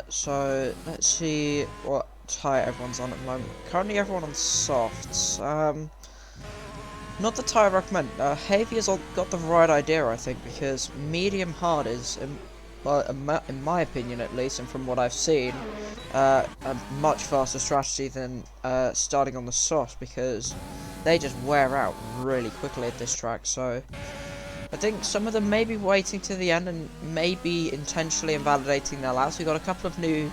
So let's see what tyre everyone's on at the moment. Currently everyone on softs. Not the tyre I recommend. Heavy's got the right idea, I think, because medium hard is, well, in my opinion at least, and from what I've seen, a much faster strategy than starting on the soft, because they just wear out really quickly at this track. So I think some of them may be waiting to the end and maybe intentionally invalidating their laps. We've got a couple of new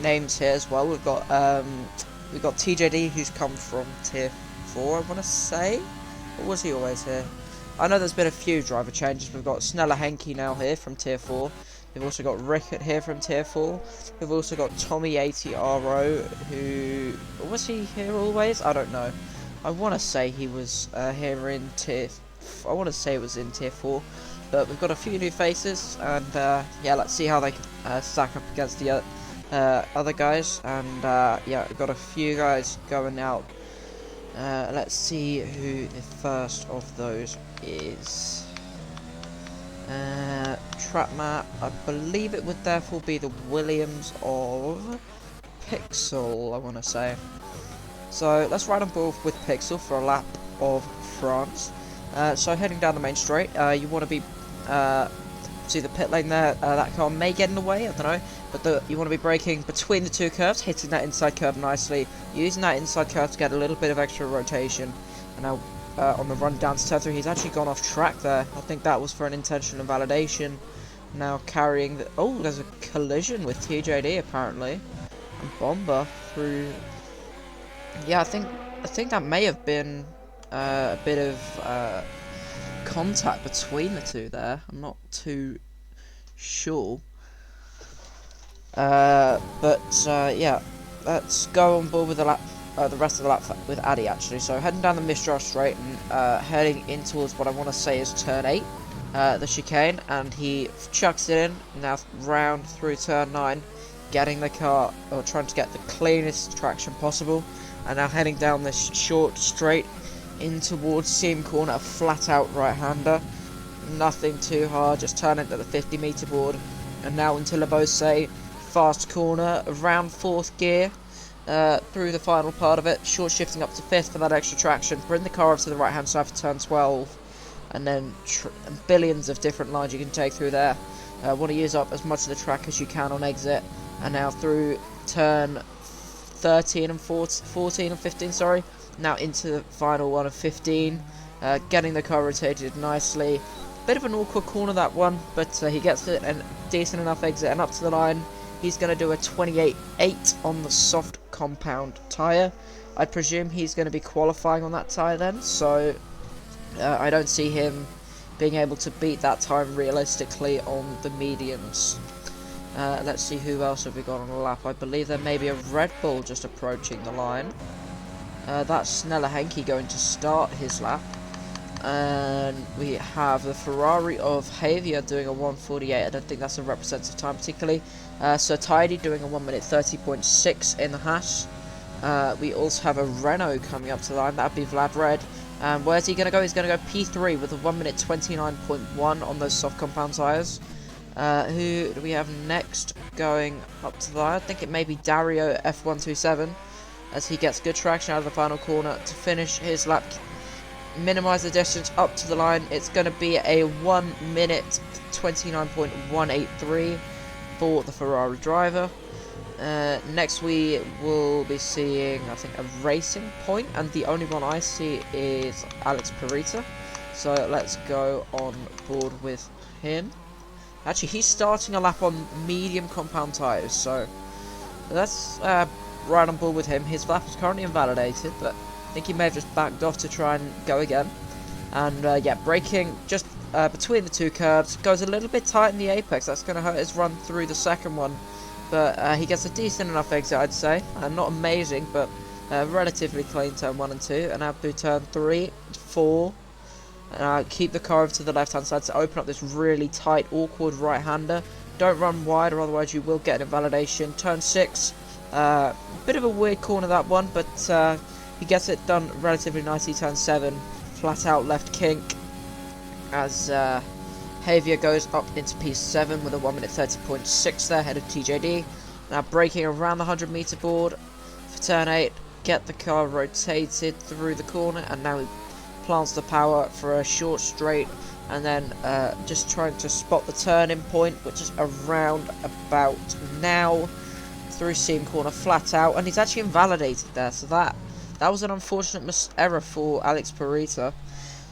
names here as well. We've got TJD, who's come from tier 4, I want to say. Or was he always here? I know there's been a few driver changes. We've got Snella Henke now here from tier 4. We've also got Rickett here from tier 4. We've also got Tommy80RO, who... was he here always? I don't know. I want to say he was here in tier... I want to say it was in tier 4. But we've got a few new faces, and yeah, let's see how they can stack up against the other guys. And yeah, we've got a few guys going out. Let's see who the first of those is. Trap map, I believe it would therefore be the Williams of Pixel, I want to say. So let's ride on board with Pixel for a lap of France. So heading down the main straight, you want to be, see the pit lane there, that car may get in the way, I don't know, but you want to be braking between the two curves, hitting that inside curve nicely, using that inside curve to get a little bit of extra rotation. And now on the run down to turn 3, he's actually gone off track there. I think that was for an intentional invalidation. Now carrying the, oh, there's a collision with TJD apparently, and Bomber through. Yeah, I think that may have been a bit of contact between the two there. I'm not too sure. But yeah, let's go on board with the lap, the rest of the lap with Addy actually. So heading down the Mistral straight and heading in towards what I want to say is turn 8, the chicane, and he chucks it in. Now round through turn 9, getting the car, or trying to get the cleanest traction possible. And now heading down this short straight in towards seam corner, a flat out right-hander. Nothing too hard, just turn into the 50-meter board. And now into Lebose, fast corner, around 4th gear, through the final part of it, short shifting up to 5th for that extra traction. Bring the car up to the right-hand side for turn 12. And then billions of different lines you can take through there. Want to use up as much of the track as you can on exit. And now through turn 13 and 14 and 15, sorry. Now into the final one of 15, getting the car rotated nicely. Bit of an awkward corner that one, but he gets it and decent enough exit and up to the line. He's going to do a 28.8 on the soft compound tyre. I presume he's going to be qualifying on that tyre then, so I don't see him being able to beat that time realistically on the mediums. Let's see who else have we got on the lap. I believe there may be a Red Bull just approaching the line. That's Snella Henke going to start his lap. And we have the Ferrari of Javier doing a 1:48. I don't think that's a representative time particularly. So Tidy doing a 1 minute 30.6 in the hash. We also have a Renault coming up to the line. That would be Vlad Red. And where's he going to go? He's going to go P3 with a 1 minute 29.1 on those soft compound tyres. Who do we have next going up to the line? I think it may be Dario F127, as he gets good traction out of the final corner to finish his lap, minimise the distance up to the line. It's going to be a 1 minute 29.183 for the Ferrari driver. Next we will be seeing, I think, a Racing Point, and the only one I see is Alex Perita. So let's go on board with him. Actually, he's starting a lap on medium compound tyres, so let's ride on board with him. His lap is currently invalidated, but I think he may have just backed off to try and go again. And yeah, braking just between the two curves, goes a little bit tight in the apex. That's going to hurt his run through the second one, but he gets a decent enough exit, I'd say. Not amazing, but relatively clean turn 1 and 2, and up to turn 3, 4. Keep the car over to the left hand side to open up this really tight, awkward right-hander. Don't run wide, or otherwise you will get an invalidation. Turn 6, bit of a weird corner that one, but he gets it done relatively nicely. Turn 7, flat out left kink, as Javier goes up into P7 with a 1 minute 30.6 there, ahead of TJD. Now braking around the 100-meter board for turn 8, get the car rotated through the corner, and now he plants the power for a short straight, and then just trying to spot the turning point, which is around about now, through seam corner flat out, and he's actually invalidated there, so that was an unfortunate error for Alex Perita.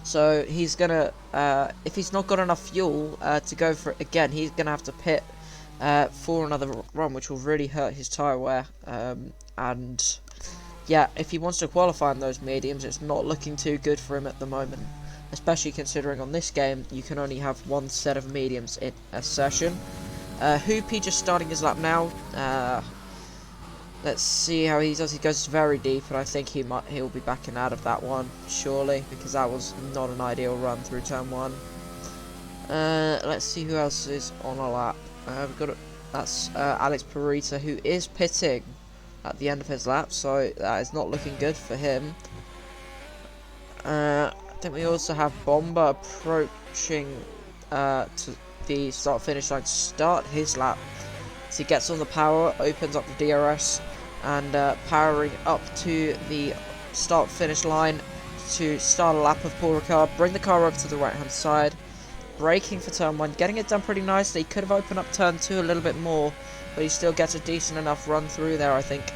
So he's gonna, if he's not got enough fuel to go for it again, he's gonna have to pit for another run, which will really hurt his tyre wear. And yeah, if he wants to qualify in those mediums, it's not looking too good for him at the moment. Especially considering on this game, you can only have one set of mediums in a session. Hoopy just starting his lap now. Let's see how he does. He goes very deep, and I think he'll be backing out of that one, surely, because that was not an ideal run through turn 1. Let's see who else is on a lap. That's Alex Perita, who is pitting at the end of his lap, so that is not looking good for him. I think we also have Bomba approaching to the start-finish line to start his lap. So he gets on the power, opens up the DRS, and powering up to the start-finish line to start a lap of Paul Ricard, bring the car over to the right-hand side, braking for turn 1, getting it done pretty nicely. He could have opened up turn 2 a little bit more, but he still gets a decent enough run through there, I think.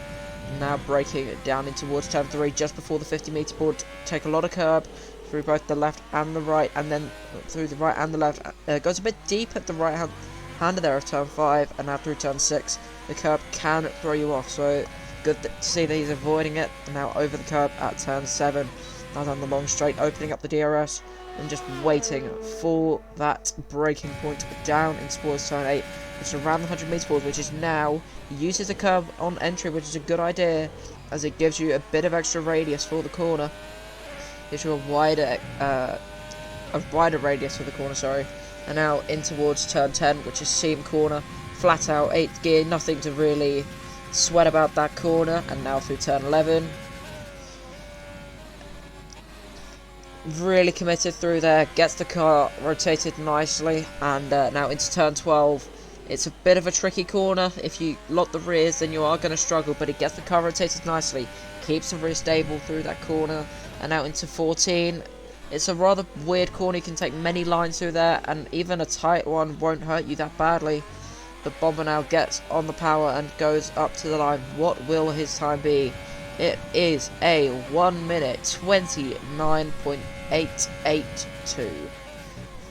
Now braking it down in towards turn 3, just before the 50-meter board, take a lot of curb through both the left and the right, and then through the right and the left. Goes a bit deep at the right-hand hander there of turn 5, and now through turn 6, the curb can throw you off, so good to see that he's avoiding it. And now over the curb at turn 7, now down the long straight, opening up the DRS, and just waiting for that braking point down in towards turn 8, which is around the 100-meter board, which is now, he uses the curb on entry, which is a good idea, as it gives you a bit of extra radius for the corner. Gives you a wider radius for the corner, sorry. And now in towards turn 10, which is seam corner, flat out 8th gear, nothing to really sweat about that corner. And now through turn 11, really committed through there, gets the car rotated nicely, and now into turn 12. It's a bit of a tricky corner. If you lock the rears, then you are going to struggle, but he gets the car rotated nicely, keeps the rear stable through that corner, and now into 14. It's a rather weird corner. You can take many lines through there, and even a tight one won't hurt you that badly. But Bomber now gets on the power and goes up to the line. What will his time be? It is a 1 minute 29.882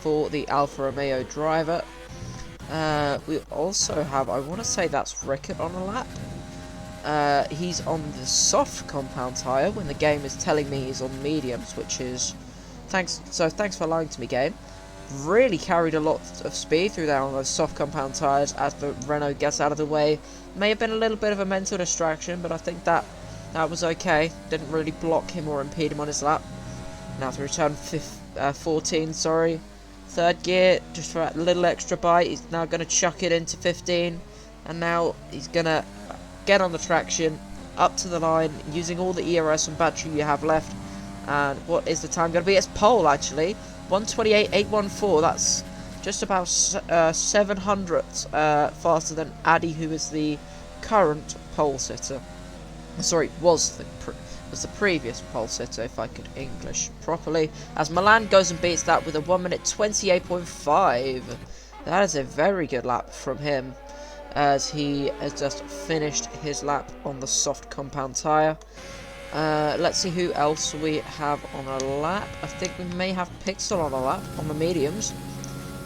for the Alfa Romeo driver. We also have, I want to say that's Rickett on a lap. He's on the soft compound tyre when the game is telling me he's on mediums, which is thanks for lying to me, game. Really carried a lot of speed through there on those soft compound tyres as the Renault gets out of the way. May have been a little bit of a mental distraction, but I think that was okay. Didn't really block him or impede him on his lap. Now through turn 14, sorry. 3rd gear, just for a little extra bite. He's now going to chuck it into 15. And now he's going to get on the traction, up to the line, using all the ERS and battery you have left. And what is the time going to be? It's pole, actually. 128.814. That's just about 7 hundredths faster than Addy, who is the current pole sitter. Sorry, was the previous pole sitter, if I could English properly. As Milan goes and beats that with a 1 minute 28.5. That is a very good lap from him, as he has just finished his lap on the soft compound tyre. Let's see who else we have on a lap. I think we may have Pixel on a lap on the mediums.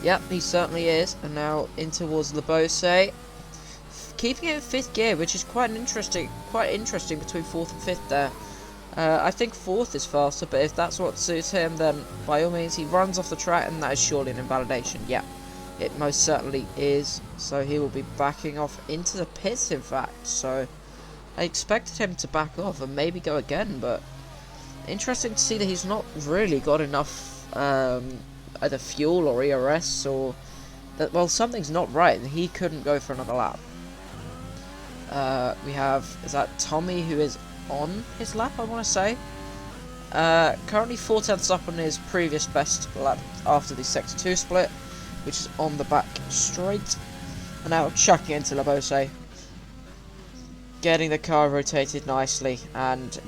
Yep, he certainly is. And now in towards Lebose, keeping it in 5th gear, which is quite interesting between 4th and 5th there. I think 4th is faster, but if that's what suits him, then by all means he runs off the track, and that is surely an invalidation. Yeah, it most certainly is. So he will be backing off into the pits, in fact. So I expected him to back off and maybe go again, but interesting to see that he's not really got enough either fuel or ERS, or that, well, something's not right, and he couldn't go for another lap. We have, is that Tommy, who is on his lap, I want to say. Currently 4 tenths up on his previous best lap after the Sector 2 split. which is on the back straight. And now chucking into Labose. Getting the car rotated nicely, and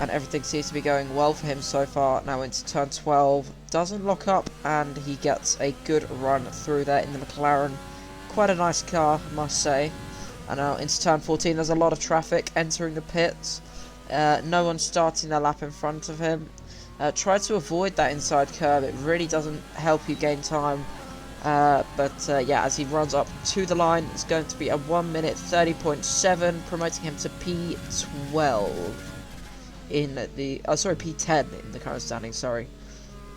everything seems to be going well for him so far. Now into turn 12, doesn't lock up, and he gets a good run through there in the McLaren. Quite a nice car, I must say. And now into turn 14, there's a lot of traffic entering the pits. No one starting their lap in front of him. Try to avoid that inside curve, it really doesn't help you gain time. Yeah, as he runs up to the line, it's going to be a 1 minute 30.7, promoting him to P12 in the, P10 in the current standing, sorry.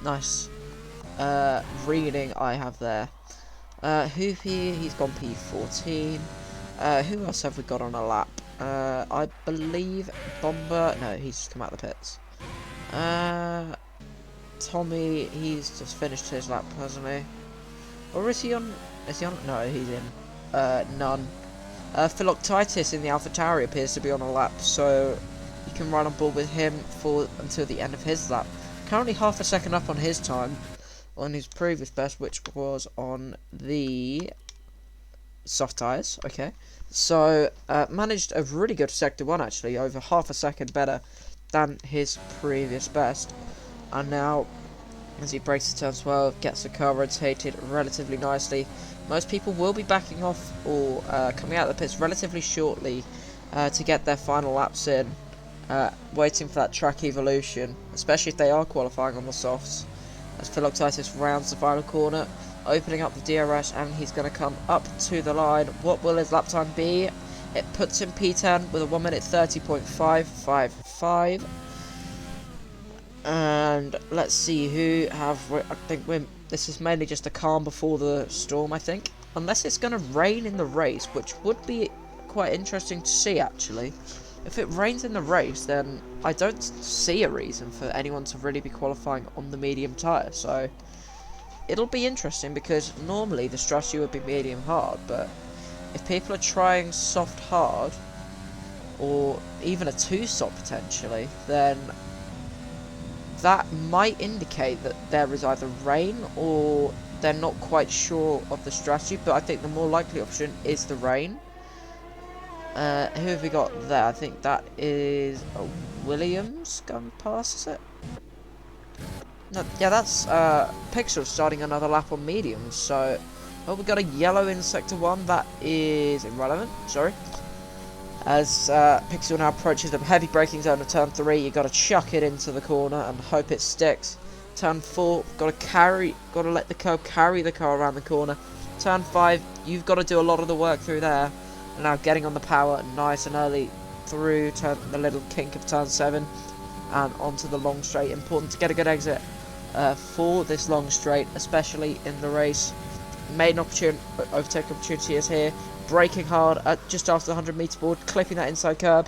Nice reading I have there. Hoopy, he's gone P14. Who else have we got on a lap? I believe Bomber, no, he's just come out of the pits. Tommy, he's just finished his lap, hasn't he? Or is he on? No, he's in. None. Philoctitis in the AlphaTauri appears to be on a lap, so you can run on board with him until the end of his lap. Currently half a second up on his time, on his previous best, which was on the soft tyres. Okay, so managed a really good sector 1 actually, over half a second better than his previous best, and now. As he breaks the turn 12, gets the car rotated relatively nicely. Most people will be backing off or coming out of the pits relatively shortly to get their final laps in, waiting for that track evolution, especially if they are qualifying on the softs. As Philoctitis rounds the final corner, opening up the DRS, and he's going to come up to the line. What will his lap time be? It puts him P10 with a 1 minute 30.555. And let's see who have. I think this is mainly just a calm before the storm, I think. Unless it's going to rain in the race, which would be quite interesting to see, actually. If it rains in the race, then I don't see a reason for anyone to really be qualifying on the medium tyre. So it'll be interesting, because normally the strategy would be medium hard, but if people are trying soft hard, or even a 2-stop potentially, then that might indicate that there is either rain or they're not quite sure of the strategy, but I think the more likely option is the rain. Who have we got there? I think that is Williams going past, is it? No, yeah, that's Pixel starting another lap on mediums, so we've got a yellow in sector 1, that is irrelevant, sorry. As Pixel now approaches the heavy braking zone of turn 3, you got to chuck it into the corner and hope it sticks. Turn 4, got to let the curb carry the car around the corner. Turn 5, you've got to do a lot of the work through there. And now getting on the power nice and early through the little kink of turn 7 and onto the long straight. Important to get a good exit for this long straight, especially in the race. Maiden overtake opportunity is here. Braking hard at just after the 100 meter board, clipping that inside curb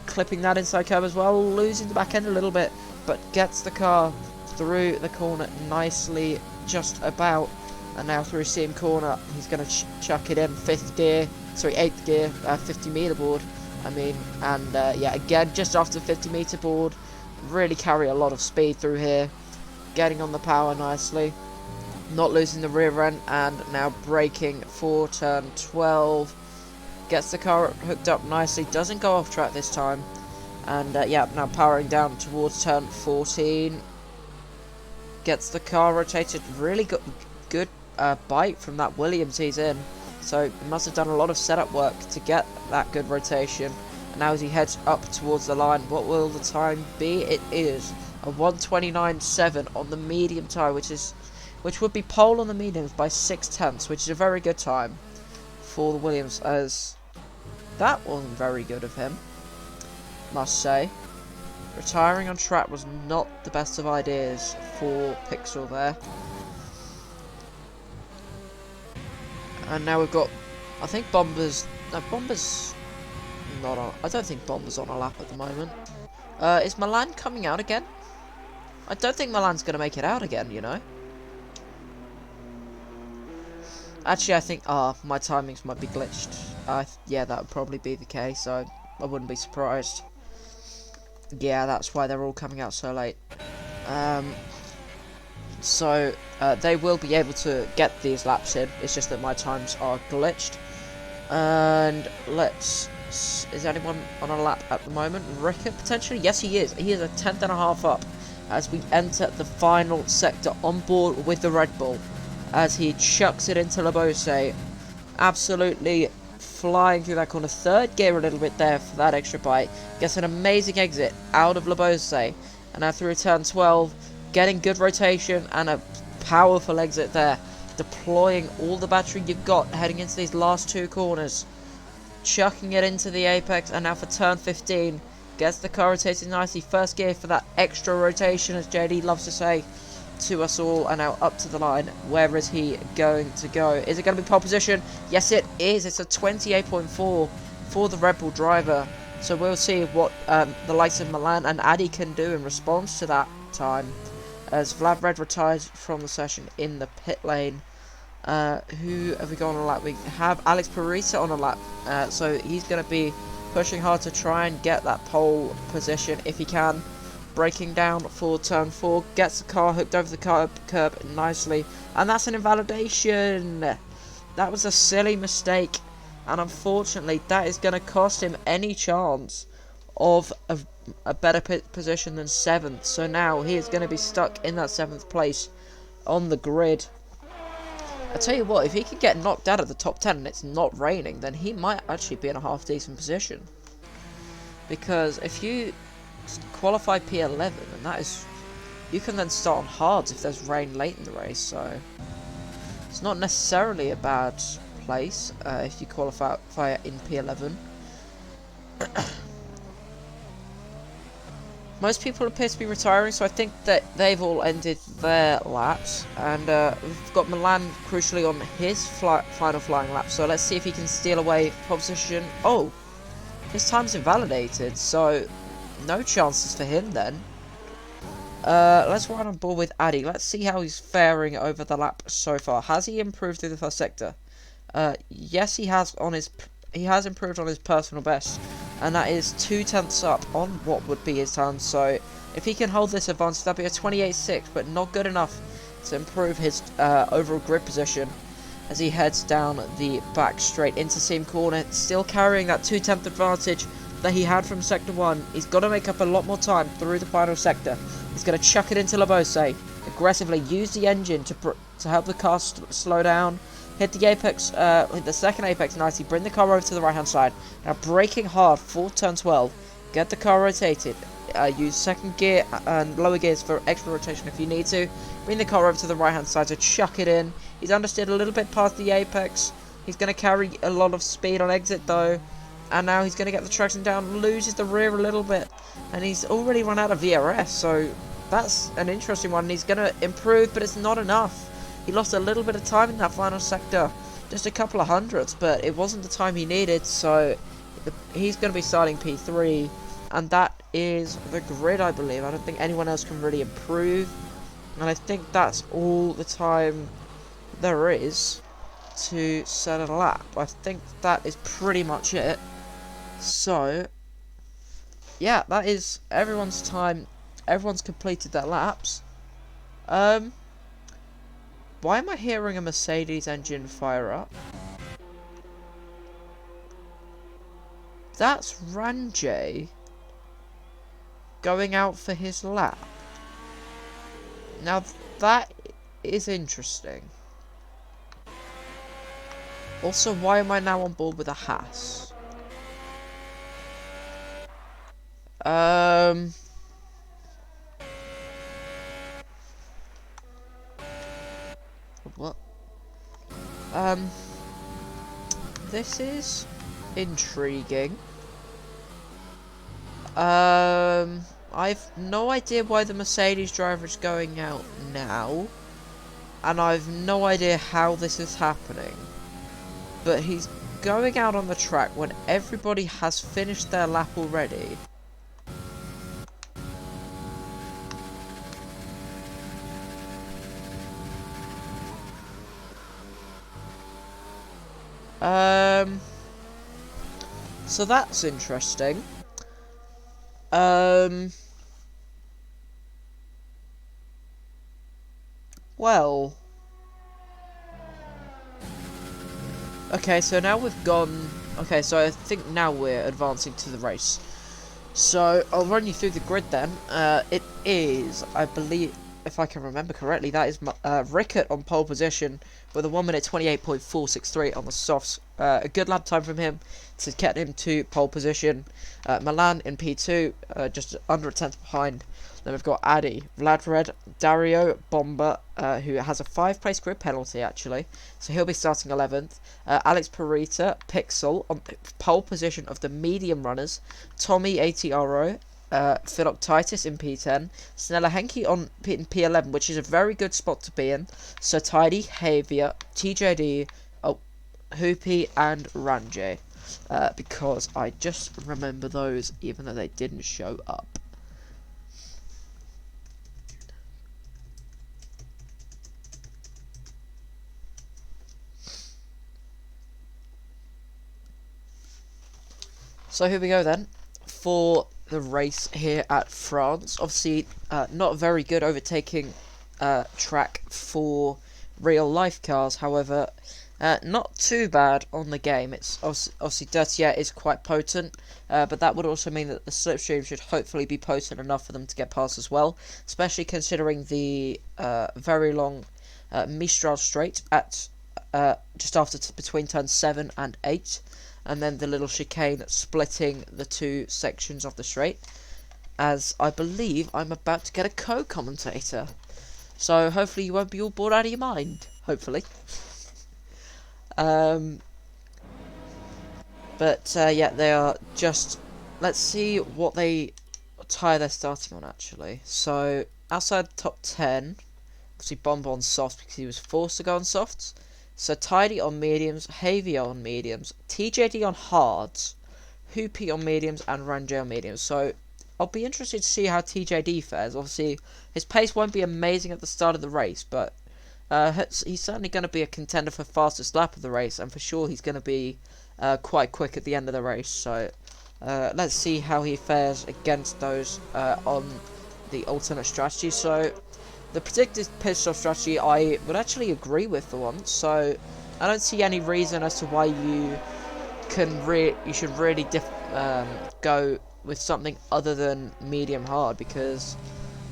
as well, losing the back end a little bit, but gets the car through the corner nicely, just about. And now through seam corner, he's going to chuck it in 8th gear, 50 meter board. Yeah, again, just after the 50 meter board, really carry a lot of speed through here, getting on the power nicely. Not losing the rear end, and now braking for turn 12. Gets the car hooked up nicely, doesn't go off track this time. And yeah, now powering down towards turn 14. Gets the car rotated, really good bite from that Williams he's in. So he must have done a lot of setup work to get that good rotation. And now as he heads up towards the line, what will the time be? It is a 1:29.7 on the medium tyre, which would be pole on the mediums by 6/10, which is a very good time for the Williams, as that wasn't very good of him, must say. Retiring on track was not the best of ideas for Pixel there. And now we've got, I think Bomber's not on, I don't think Bomber's on a lap at the moment. Is Milan coming out again? I don't think Milan's going to make it out again, you know. Actually, I think, my timings might be glitched. Yeah, that would probably be the case, I wouldn't be surprised. Yeah, that's why they're all coming out so late. So they will be able to get these laps in. It's just that my times are glitched. And is anyone on a lap at the moment? Rickett potentially? Yes, he is. He is a 10th and a half up as we enter the final sector on board with the Red Bull. As he chucks it into Labose. Absolutely flying through that corner. Third gear a little bit there for that extra bite. Gets an amazing exit out of Labose. And now through turn 12, getting good rotation and a powerful exit there. Deploying all the battery you've got heading into these last two corners. Chucking it into the apex, and now for turn 15. Gets the car rotating nicely. First gear for that extra rotation, as JD loves to say to us all. And now up to the line. Where is he going to go? Is it going to be pole position? Yes, it is. It's a 28.4 for the Red Bull driver. So we'll see what the likes of Milan and Addy can do in response to that time. As Vlad Red retires from the session in the pit lane. Who have we got on a lap? We have Alex Parisa on a lap. So he's going to be pushing hard to try and get that pole position if he can. Braking down for turn 4. Gets the car hooked over the curb nicely. And that's an invalidation. That was a silly mistake. And unfortunately, that is going to cost him any chance of a better position than 7th. So now he is going to be stuck in that 7th place on the grid. I tell you what, if he can get knocked out of the top 10 and it's not raining, then he might actually be in a half decent position. Because if you qualify P11, and that is, you can then start on hards if there's rain late in the race. So it's not necessarily a bad place if you qualify in P11. Most people appear to be retiring, so I think that they've all ended their laps. And we've got Milan crucially on his final flying lap, so let's see if he can steal away pole position. Oh, his time's invalidated, so no chances for him then. Let's run on board with Addy. Let's see how he's faring over the lap so far. Has he improved through the first sector? Yes, he has improved on his personal best. And that is 2/10 up on what would be his time. So if he can hold this advantage, that'd be a 28.6, but not good enough to improve his overall grid position as he heads down the back straight into Seam Corner, still carrying that 2/10 advantage that he had from Sector 1. He's got to make up a lot more time through the final sector. He's going to chuck it into Labose, aggressively use the engine to help the car slow down. Hit the apex, hit the second apex nicely, bring the car over to the right hand side. Now braking hard for turn 12, get the car rotated, use second gear and lower gears for extra rotation if you need to. Bring the car over to the right hand side to chuck it in. He's understeered a little bit past the apex. He's going to carry a lot of speed on exit though. And now he's going to get the traction down, loses the rear a little bit. And he's already run out of VRS, so that's an interesting one. He's going to improve, but it's not enough. He lost a little bit of time in that final sector, just a couple of hundredths, but it wasn't the time he needed, so he's going to be starting P3, and that is the grid, I believe. I don't think anyone else can really improve, and I think that's all the time there is to set a lap. I think that is pretty much it. So, yeah, that is everyone's time. Everyone's completed their laps. Why am I hearing a Mercedes engine fire up? That's Ranjay going out for his lap. Now that is interesting. Also, why am I now on board with a Haas? What? This is intriguing. I've no idea why the Mercedes driver is going out now, and I've no idea how this is happening. But he's going out on the track when everybody has finished their lap already. So that's interesting. Well, okay, so now we've gone... Okay, so I think now we're advancing to the race. So, I'll run you through the grid then. It is, I believe, if I can remember correctly, that is Rickett on pole position with a 1 minute 28.463 on the softs. A good lap time from him to get him to pole position. Milan in P2, just under a tenth behind. Then we've got Addy, Vladred, Dario, Bomber, who has a 5-place grid penalty actually, so he'll be starting 11th. Alex Perita, Pixel on pole position of the medium runners. Tommy ATRO, Philoctitis in P10, Snella Henke on P11, which is a very good spot to be in. So Tidy, Javier, TJD, Hoopy, and Ranjay, because I just remember those even though they didn't show up. So here we go then, for the race here at France. Obviously, not very good overtaking track for real life cars, however, not too bad on the game. It's obviously Dirtier is quite potent, but that would also mean that the slipstream should hopefully be potent enough for them to get past as well, especially considering the very long Mistral straight at just after between turns 7 and 8. And then the little chicane splitting the two sections of the straight, as I believe I'm about to get a co-commentator. So hopefully you won't be all bored out of your mind. Hopefully. But yeah, they are just... Let's see what tyre they're starting on actually. So outside the top 10, obviously Bomb on soft because he was forced to go on softs. So Tidy on mediums, Javier on mediums, TJD on hards, Hoopy on mediums, and Ranjay on mediums. So I'll be interested to see how TJD fares. Obviously, his pace won't be amazing at the start of the race, but he's certainly going to be a contender for fastest lap of the race, and for sure he's going to be quite quick at the end of the race. So let's see how he fares against those on the alternate strategy. So the predicted pit stop strategy I would actually agree with for once, so I don't see any reason as to why you should really go with something other than medium hard, because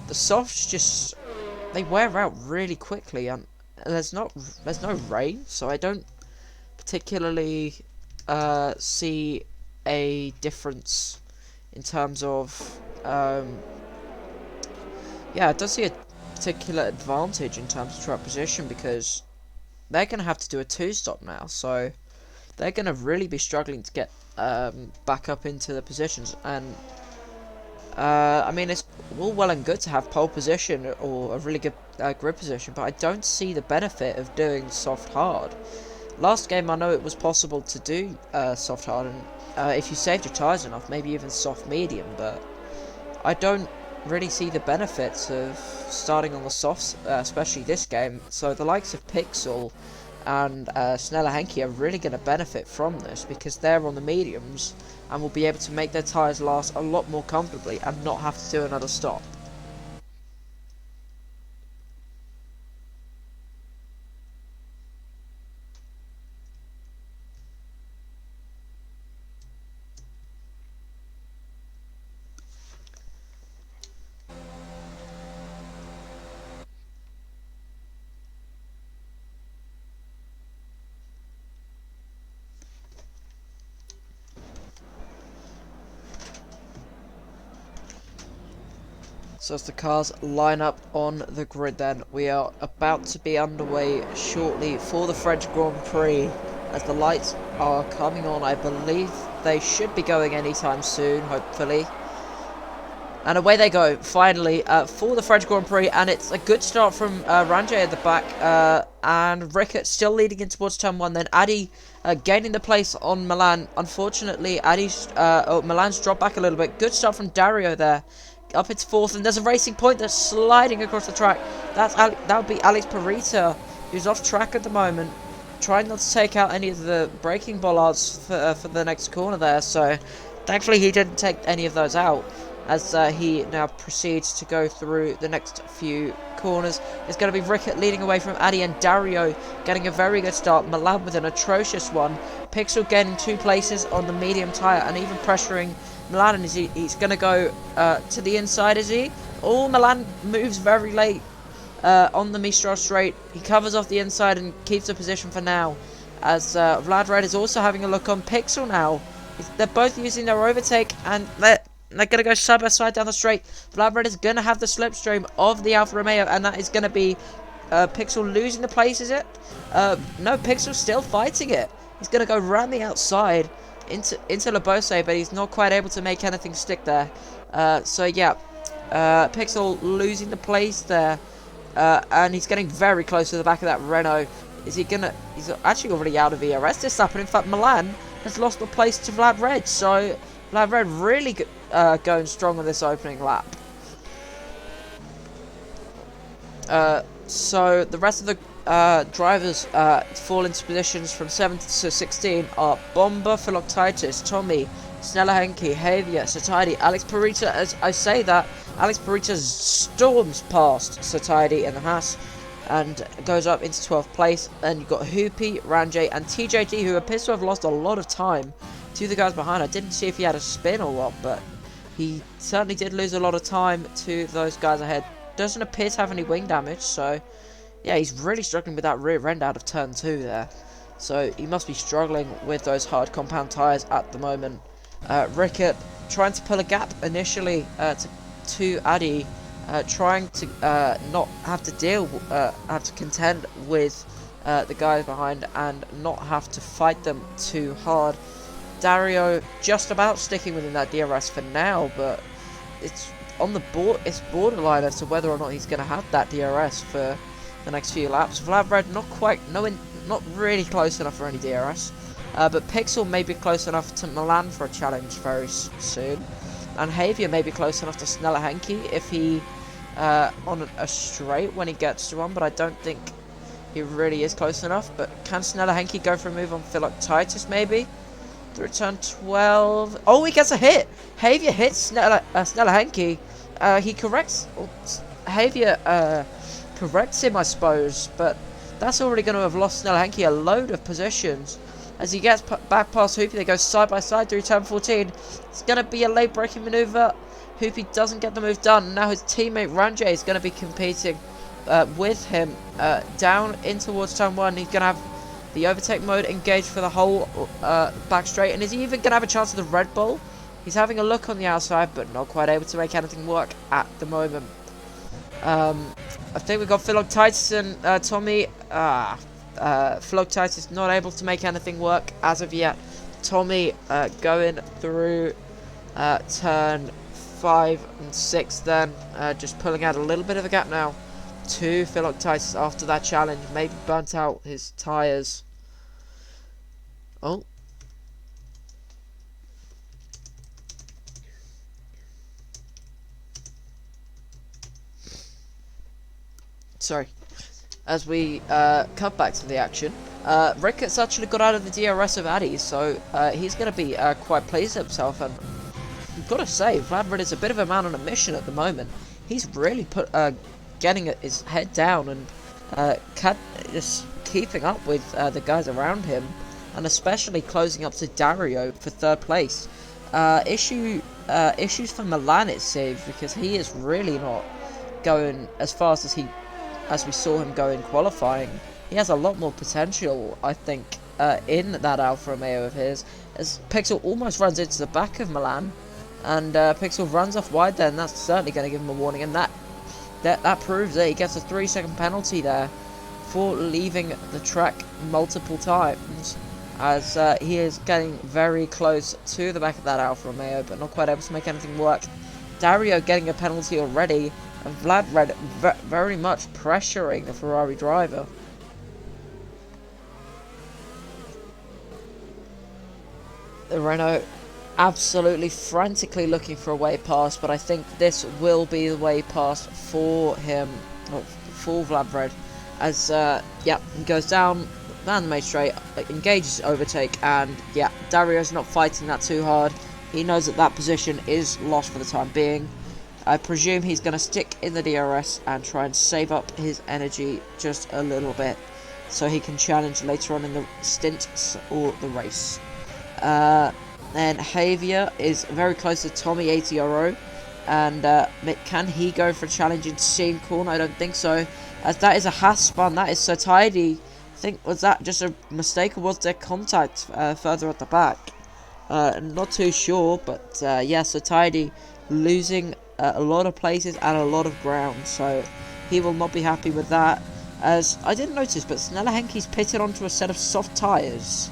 the softs just, they wear out really quickly, and there's no rain, so I don't particularly see a difference in terms of yeah, I don't see a particular advantage in terms of track position, because they're going to have to do a 2-stop now, so they're going to really be struggling to get back up into the positions. And I mean, it's all well and good to have pole position or a really good grid position, but I don't see the benefit of doing soft hard. Last game I know it was possible to do soft hard, and if you saved your tyres enough, maybe even soft medium, but I don't really see the benefits of starting on the softs, especially this game. So the likes of Pixel and Snella Henke are really going to benefit from this, because they're on the mediums and will be able to make their tyres last a lot more comfortably and not have to do another stop. So as the cars line up on the grid then, we are about to be underway shortly for the French Grand Prix, as the lights are coming on. I believe they should be going anytime soon, hopefully. And away they go, finally, for the French Grand Prix, and it's a good start from Ranjay at the back, and Rickett still leading in towards turn 1, then Addy gaining the place on Milan. Unfortunately, Milan's dropped back a little bit. Good start from Dario there, up into 4th, and there's a racing point that's sliding across the track. That would be Alex Perita, who's off track at the moment, trying not to take out any of the braking bollards for the next corner there, so thankfully he didn't take any of those out. as he now proceeds to go through the next few corners. It's going to be Rickett leading away from Addy, and Dario getting a very good start. Milan with an atrocious one. Pixel getting 2 places on the medium tyre and even pressuring Milan, and he's going to go to the inside, is he? Oh, Milan moves very late on the Mistral straight. He covers off the inside and keeps the position for now, as Vlad Red is also having a look on Pixel now. They're both using their overtake, and they're going to go side by side down the straight. Vlad Red is going to have the slipstream of the Alfa Romeo, and that is going to be Pixel losing the place, is it? No, Pixel's still fighting it. He's going to go round the outside into Labose, but he's not quite able to make anything stick there. So yeah, Pixel losing the place there, and he's getting very close to the back of that Renault. Is he gonna? He's actually already out of ERS this lap, and in fact Milan has lost the place to Vlad Red. So Vlad Red really going strong on this opening lap. So the rest of the drivers fall into positions from 7th to 16 are Bomba, Philoctitis, Tommy, Snellahenki, Javier, Satiety, Alex Parita. As I say that, Alex Parita storms past Satiety in the Haas and goes up into 12th place. And you've got Hoopy, Ranjay, and TJG, who appears to have lost a lot of time to the guys behind. I didn't see if he had a spin or what, but he certainly did lose a lot of time to those guys ahead. Doesn't appear to have any wing damage, so yeah, he's really struggling with that rear end out of turn 2 there. So he must be struggling with those hard compound tyres at the moment. Rickett trying to pull a gap initially to Addy, trying to not have to contend with the guys behind and not have to fight them too hard. Dario just about sticking within that DRS for now, but it's on the board. It's borderline as to whether or not he's going to have that DRS for the next few laps. Vlad Red not really close enough for any DRS, but Pixel may be close enough to Milan for a challenge very soon, and Javier may be close enough to Snellahenki if he on a straight when he gets to one, but I don't think he really is close enough. But can Snellahenki go for a move on Philoctitis maybe? Through turn 12. Oh, he gets a hit. Javier hits Snellahenki. He corrects. Javier corrects him, I suppose, but that's already going to have lost Snellahenki a load of positions. As he gets back past Hoopy, they go side by side through turn 14. It's going to be a late braking maneuver. Hoopy doesn't get the move done. Now his teammate Ranjay is going to be competing with him down in towards turn 1. He's going to have the overtake mode engaged for the whole back straight, and is he even going to have a chance at the Red Bull? He's having a look on the outside, but not quite able to make anything work at the moment. I think we've got Philoctitis and Tommy. Philoctitis not able to make anything work as of yet. Tommy going through turn 5 and 6 then, just pulling out a little bit of a gap now to Philoctitis after that challenge. Maybe burnt out his tyres. Oh. Sorry. As we cut back to the action, Rickett's actually got out of the DRS of Addy, so he's going to be quite pleased with himself. And I've got to say, Vlad Red is a bit of a man on a mission at the moment. He's really getting his head down and just keeping up with the guys around him, and especially closing up to Dario for 3rd place. Issues for Milan, it seems, because he is really not going as fast as we saw him go in qualifying. He has a lot more potential, I think, in that Alfa Romeo of his, as Pixel almost runs into the back of Milan, and Pixel runs off wide there, and that's certainly going to give him a warning, and that proves that he gets a 3-second penalty there for leaving the track multiple times, as he is getting very close to the back of that Alfa Romeo, but not quite able to make anything work. Dario getting a penalty already, and Vlad Red very much pressuring the Ferrari driver. The Renault absolutely frantically looking for a way past, but I think this will be the way past for him, for Vlad Red, as yeah, he goes down the main straight, engages overtake, and yeah, Dario's not fighting that too hard. he knows that that position is lost for the time being. I presume he's going to stick in the DRS and try and save up his energy just a little bit so he can challenge later on in the stint or the race. Then Javier is very close to Tommy ATRO, and can he go for a challenge in Seam Corner? I don't think so, as that is a Haas spun. That is so tidy. I think, was that just a mistake, or was there contact further at the back? Not too sure, but yeah, so tidy losing a lot of places and a lot of ground, so he will not be happy with that. As I didn't notice, but Snella Henke's pitted onto a set of soft tyres.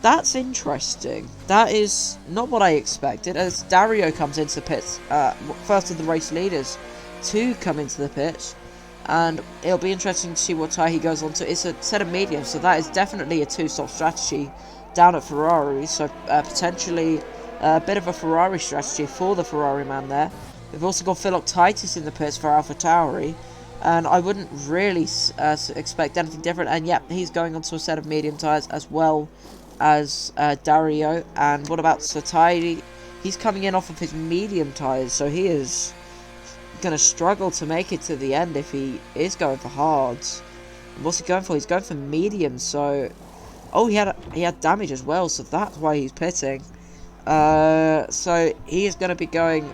That's interesting. That is not what I expected, as Dario comes into the pits, first of the race leaders to come into the pits, and it'll be interesting to see what tyre he goes on to. It's a set of mediums, so that is definitely a two-stop strategy down at Ferrari, so potentially a bit of a Ferrari strategy for the Ferrari man there. We've also got Philip Titus in the pits for AlphaTauri, and I wouldn't really expect anything different. And yeah, he's going onto a set of medium tyres as well as Dario. And what about Satidy? He's coming in off of his medium tyres, so he is going to struggle to make it to the end if he is going for hards. What's he going for? He's going for medium, so... Oh, he had damage as well, so that's why he's pitting. So he is going to be going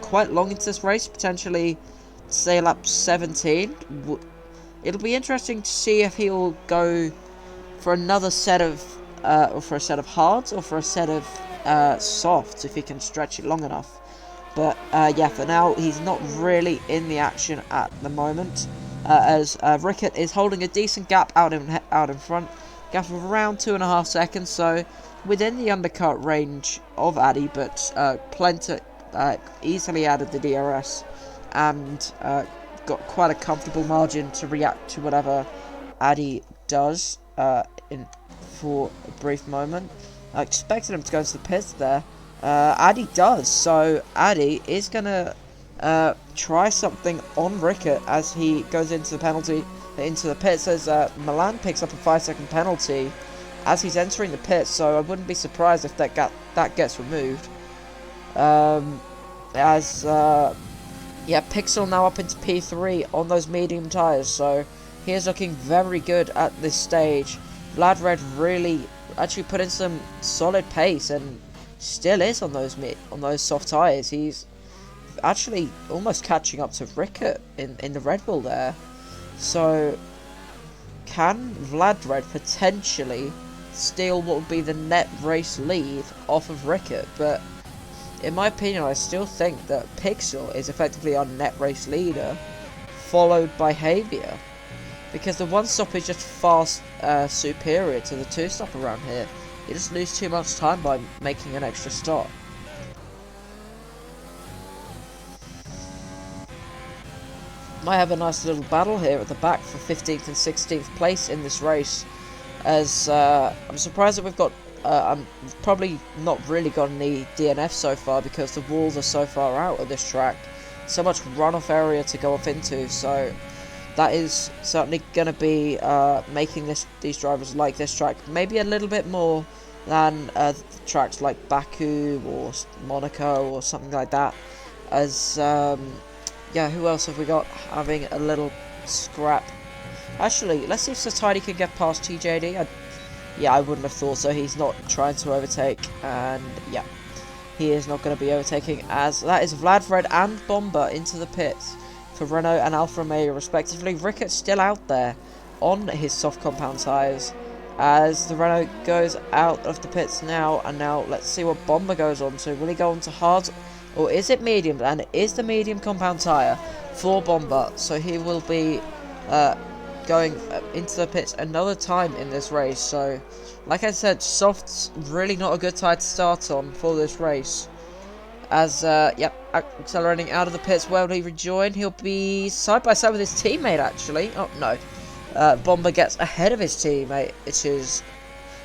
quite long into this race, potentially, say, lap 17. It'll be interesting to see if he'll go for another set of, or for a set of hards, or for a set of softs, if he can stretch it long enough. But yeah, for now, he's not really in the action at the moment, as Rickett is holding a decent gap out in front. Gap of around 2.5 seconds, so within the undercut range of Addy, but Plenter easily added the DRS and got quite a comfortable margin to react to whatever Addy does for a brief moment. I expected him to go into the pits there. Addy does, so Addy is going to try something on Rickett as he goes into the pits, as Milan picks up a 5-second penalty as he's entering the pits, so I wouldn't be surprised if that gets removed. Yeah, Pixel now up into P3 on those medium tyres, so he is looking very good at this stage. Vlad Red really actually put in some solid pace and still is on those soft tyres. He's actually almost catching up to Rickett in the Red Bull there. So, can Vlad Red potentially steal what would be the net race lead off of Rickett? But in my opinion, I still think that Pixel is effectively our net race leader, followed by Javier, because the one stop is just far superior to the two stop around here. You just lose too much time by making an extra stop. Might have a nice little battle here at the back for 15th and 16th place in this race, as I'm surprised that we've got I'm probably not really got any DNF so far, because the walls are so far out of this track, so much runoff area to go off into, so that is certainly going to be making these drivers like this track maybe a little bit more than tracks like Baku or Monaco or something like that, as yeah, who else have we got having a little scrap? Actually, let's see if Satidy can get past TJD. Yeah, I wouldn't have thought so. He's not trying to overtake, and yeah, he is not going to be overtaking, as that is Vlad Red and Bomber into the pits for Renault and Alfa Romeo respectively. Rickett's still out there on his soft compound tyres as the Renault goes out of the pits now, and now let's see what Bomber goes on to. Will he go on to hard, or is it medium? And it is the medium compound tyre for Bomber, so he will be going into the pits another time in this race. So like I said, soft's really not a good tyre to start on for this race, as yep, accelerating out of the pits. Where will he rejoin? He'll be side by side with his teammate, actually. Oh no, Bomber gets ahead of his teammate, which is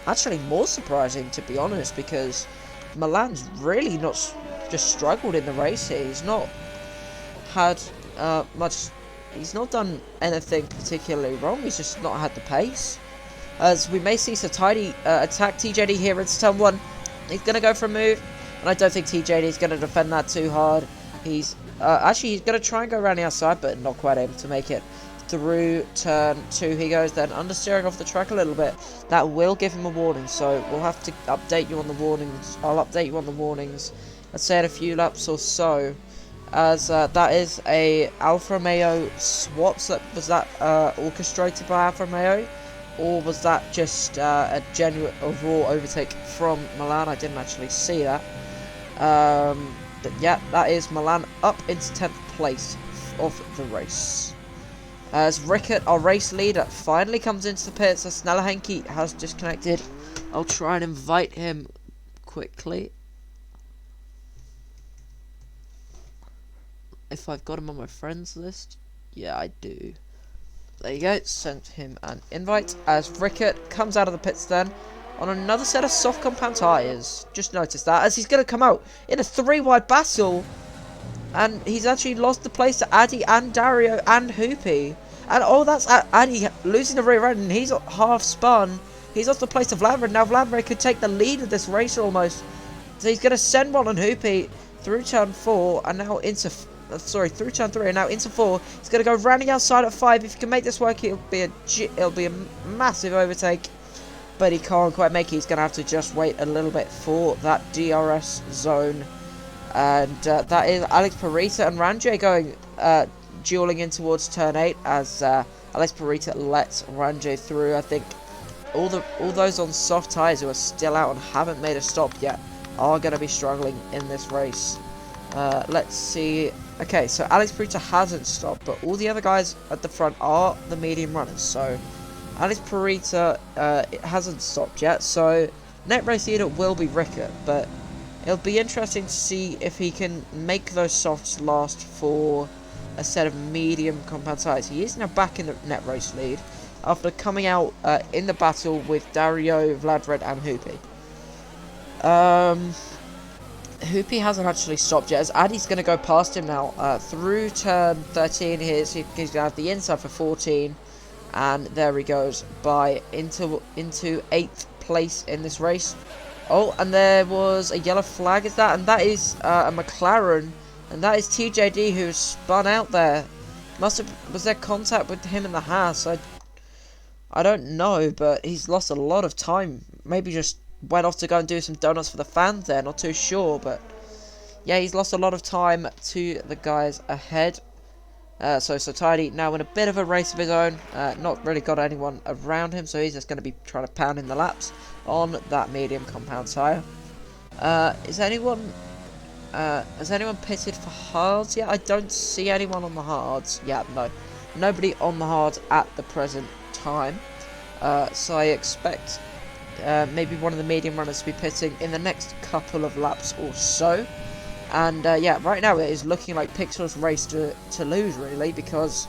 actually more surprising, to be honest, because Milan's really not just struggled in the race here. He's not had much. He's not done anything particularly wrong. He's just not had the pace. As we may see Satidy attack TJD here in turn 1. He's going to go for a move, and I don't think TJD is going to defend that too hard. He's actually, he's going to try and go around the outside, but not quite able to make it. Through turn 2 he goes, then understeering off the track a little bit. That will give him a warning, so we'll have to update you on the warnings. I'll update you on the warnings, let's say in a few laps or so, as that is a Alfa Romeo swap. So was that orchestrated by Alfa Romeo, or was that just a genuine raw overtake from Milan? I didn't actually see that. But yeah, that is Milan up into 10th place of the race. As Rickert, our race leader, finally comes into the pits, as Snella Henke has disconnected. I'll try and invite him quickly, if I've got him on my friends list. Yeah, I do. There you go, sent him an invite, as Rickert comes out of the pits then, on another set of soft compound tyres. Just noticed that, as he's going to come out in a 3-wide battle. And he's actually lost the place to Addy and Dario and Hoopy. And oh, that's Addy losing the rear end, and he's half spun. He's lost the place to Vladimir. Now Vladimir could take the lead of this race almost. So he's going to send one on Hoopy through turn 4 and now into... through turn 3 and now into 4. He's going to go rounding outside at 5. If he can make this work, it'll be a massive overtake. But he can't quite make it. He's going to have to just wait a little bit for that DRS zone. And that is Alex Parita and Ranjay going dueling in towards turn 8, as Alex Parita lets Ranjay through. I think all those on soft tyres who are still out and haven't made a stop yet are going to be struggling in this race. Let's see. Okay, so Alex Parita hasn't stopped, but all the other guys at the front are the medium runners. So Alex Parita hasn't stopped yet, so net race leader will be Rickert, but it'll be interesting to see if he can make those softs last for a set of medium compound tyres. He is now back in the net race lead after coming out in the battle with Dario, Vladred and Hoopy. Hoopy hasn't actually stopped yet, as Addy's going to go past him now through turn 13 here. So he's going to have the inside for 14, and there he goes by into 8th place in this race. Oh, and there was a yellow flag, is that? And that is a McLaren, and that is TJD who spun out there. Was there contact with him in the Haas? I don't know, but he's lost a lot of time. Maybe just went off to go and do some donuts for the fans there, not too sure, but yeah, he's lost a lot of time to the guys ahead. So Tidy now in a bit of a race of his own, not really got anyone around him, so he's just going to be trying to pound in the laps on that medium compound tyre. Has anyone pitted for hards yet? I don't see anyone on the hards. Yeah, no. Nobody on the hards at the present time. So I expect maybe one of the medium runners to be pitting in the next couple of laps or so. And yeah, right now it is looking like Pixel's race to lose, really, because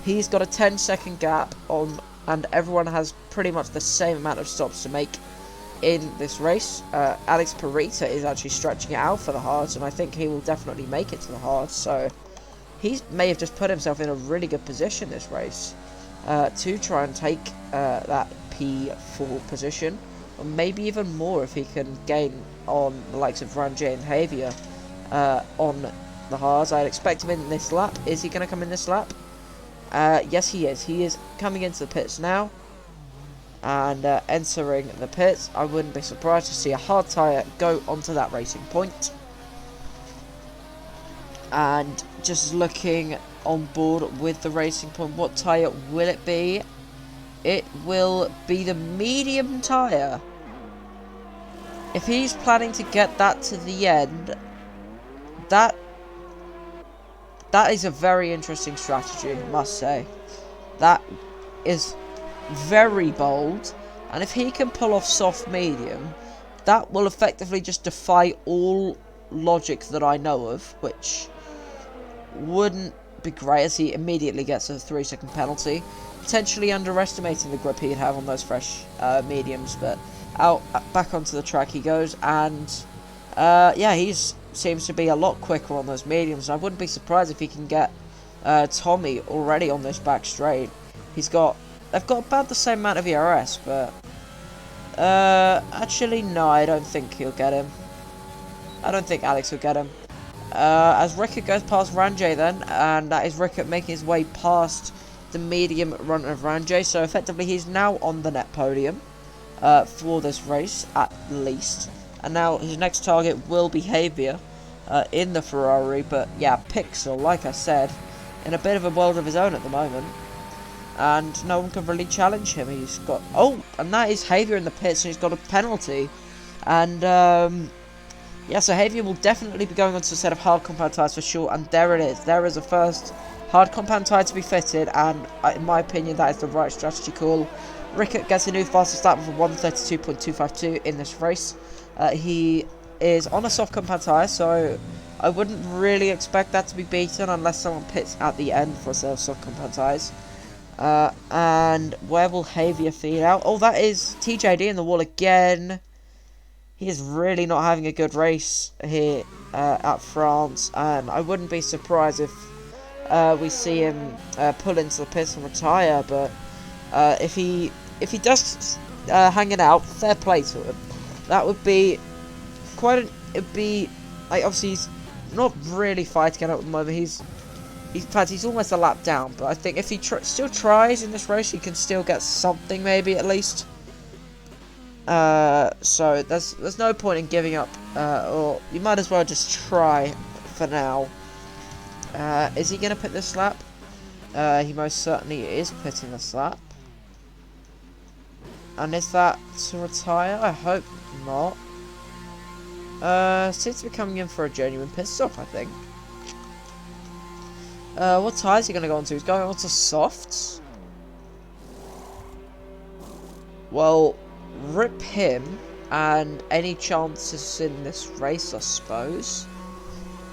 he's got a 10-second gap on, and everyone has pretty much the same amount of stops to make in this race. Alex Parita is actually stretching it out for the hards, and I think he will definitely make it to the hards, so he may have just put himself in a really good position this race to try and take that P4 position, or maybe even more if he can gain on the likes of Ranjay and Javier on the hards. I'd expect him in this lap. Is he going to come in this lap? Yes, he is. He is coming into the pits now and entering the pits. I wouldn't be surprised to see a hard tyre go onto that racing point. And just looking on board with the racing point, what tyre will it be? It will be the medium tyre. If he's planning to get that to the end, that is a very interesting strategy, I must say. That is very bold, and if he can pull off soft medium, that will effectively just defy all logic that I know of, which wouldn't be great, as he immediately gets a 3-second penalty, potentially underestimating the grip he'd have on those fresh mediums. But out back onto the track he goes, and yeah, he's seems to be a lot quicker on those mediums. I wouldn't be surprised if he can get Tommy already on this back straight. They've got about the same amount of ERS, but Actually, no, I don't think he'll get him. I don't think Alex will get him. As Rickett goes past Ranjay then, and that is Rickett making his way past the medium run of Ranjay, so effectively he's now on the net podium for this race, at least. And now his next target will be Javier in the Ferrari, but yeah, Pixel, like I said, in a bit of a world of his own at the moment. And no one can really challenge him. He's got... Oh, and that is Javier in the pits, and he's got a penalty. And, yeah, so Javier will definitely be going on to a set of hard compound tyres for sure, and there it is. There is a first hard compound tyre to be fitted, and in my opinion, that is the right strategy call. Rickett gets a new fastest lap of 1:32.252 in this race. He is on a soft compound tyre, so I wouldn't really expect that to be beaten unless someone pits at the end for a set of soft compound tyres. And where will Javier feed out? Oh, that is TJD in the wall again. He is really not having a good race here at France, and I wouldn't be surprised if we see him pull into the pits and retire. But if he does hang it out, fair play to him. That would be quite. It'd be like, obviously he's not really fighting out at the moment. In fact, he's almost a lap down. But I think if he still tries in this race, he can still get something, maybe at least. So there's no point in giving up, or you might as well just try for now. Is he gonna pit this lap? He most certainly is pitting this lap. And is that to retire? I hope not. Seems to be coming in for a genuine pit stop, I think. What tyre is he gonna go onto? He's going onto softs. Well, rip him and any chances in this race, I suppose.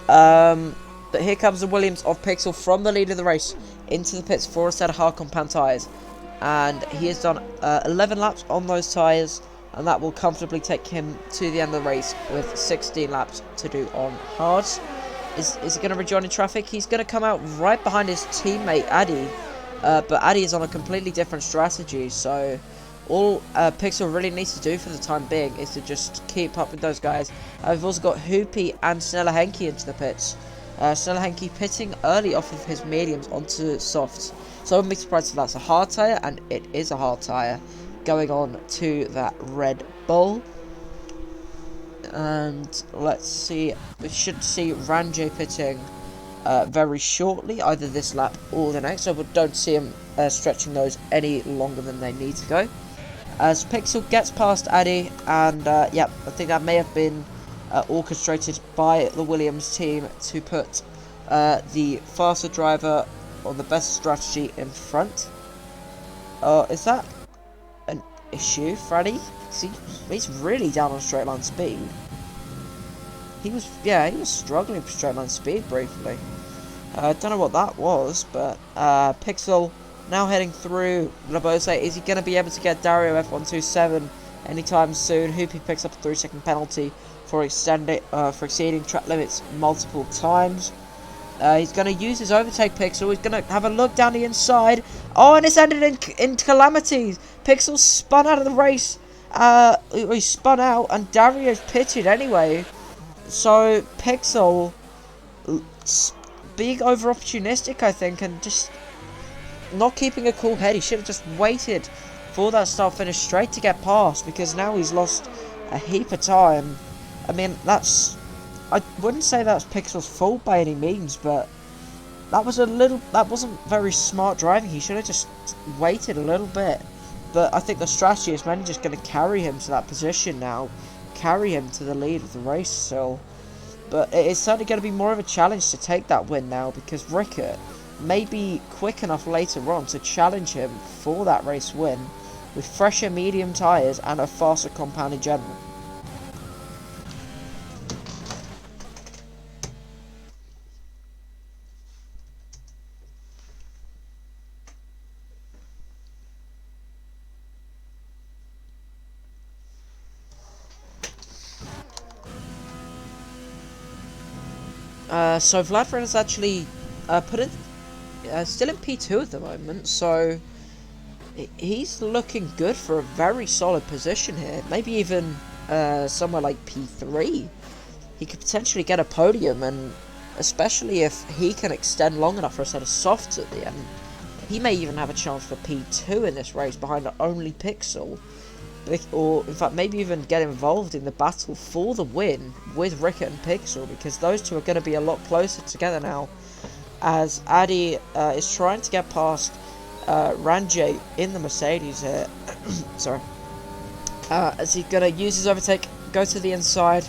But here comes the Williams of Pixel from the lead of the race into the pits for a set of hard compound tyres, and he has done 11 laps on those tyres, and that will comfortably take him to the end of the race with 16 laps to do on hards. Is he going to rejoin in traffic? He's going to come out right behind his teammate Addy, but Addy is on a completely different strategy, so all Pixel really needs to do for the time being is to just keep up with those guys. We've also got Hoopy and Snella Henke into the pits. Snella Henke pitting early off of his mediums onto softs, so I wouldn't be surprised if that's a hard tyre, and it is a hard tyre, going on to that Red Bull. And let's see, we should see Ranjay pitting very shortly, either this lap or the next. So we don't see him stretching those any longer than they need to go. As Pixel gets past Addy, and yeah, I think that may have been orchestrated by the Williams team to put the faster driver on the best strategy in front. Is that an issue, Freddy? He's really down on straight line speed. He was struggling for straight line speed briefly. I don't know what that was, but Pixel now heading through Labose. Is he going to be able to get Dario F127 anytime soon? Hoopy picks up a 3-second penalty for exceeding track limits multiple times. He's going to use his overtake, Pixel. He's going to have a look down the inside. Oh, and it's ended in calamities. Pixel spun out of the race. He spun out, and Dario's pitted anyway. So Pixel being over opportunistic, I think, and just not keeping a cool head. He should have just waited for that start finish straight to get past, because now he's lost a heap of time. I mean, I wouldn't say that's Pixel's fault by any means, but that wasn't very smart driving. He should have just waited a little bit. But I think the strategy is mainly just going to carry him to that position now, carry him to the lead of the race still. But it is certainly going to be more of a challenge to take that win now, because Rickett may be quick enough later on to challenge him for that race win with fresher medium tyres and a faster compound in general. So Vladimir has actually put it still in P2 at the moment, so he's looking good for a very solid position here. Maybe even somewhere like P3. He could potentially get a podium, and especially if he can extend long enough for a set of softs at the end, he may even have a chance for P2 in this race behind only Pixel. Or, in fact, maybe even get involved in the battle for the win with Rickett and Pixel, because those two are going to be a lot closer together now, as Addy is trying to get past Ranjay in the Mercedes here. Sorry. As he's going to use his overtake, go to the inside,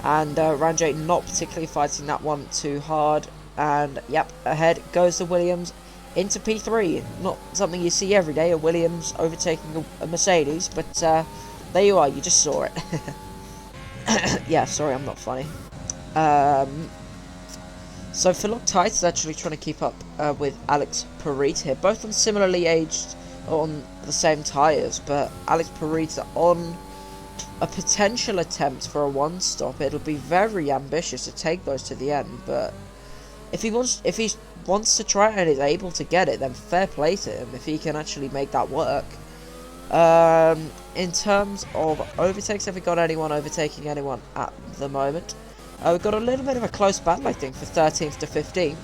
and Ranjay not particularly fighting that one too hard. And, yep, ahead goes the Williams into P3. Not something you see every day, a Williams overtaking a Mercedes, but there you are, you just saw it. Yeah, sorry, I'm not funny. So Philoctites is actually trying to keep up with Alex Parit here, both on similarly aged, on the same tyres, but Alex Parit on a potential attempt for a one-stop. It'll be very ambitious to take those to the end, but if he wants to try it and is able to get it, then fair play to him if he can actually make that work. In terms of overtakes, have we got anyone overtaking anyone at the moment? We've got a little bit of a close battle, I think, for 13th to 15th.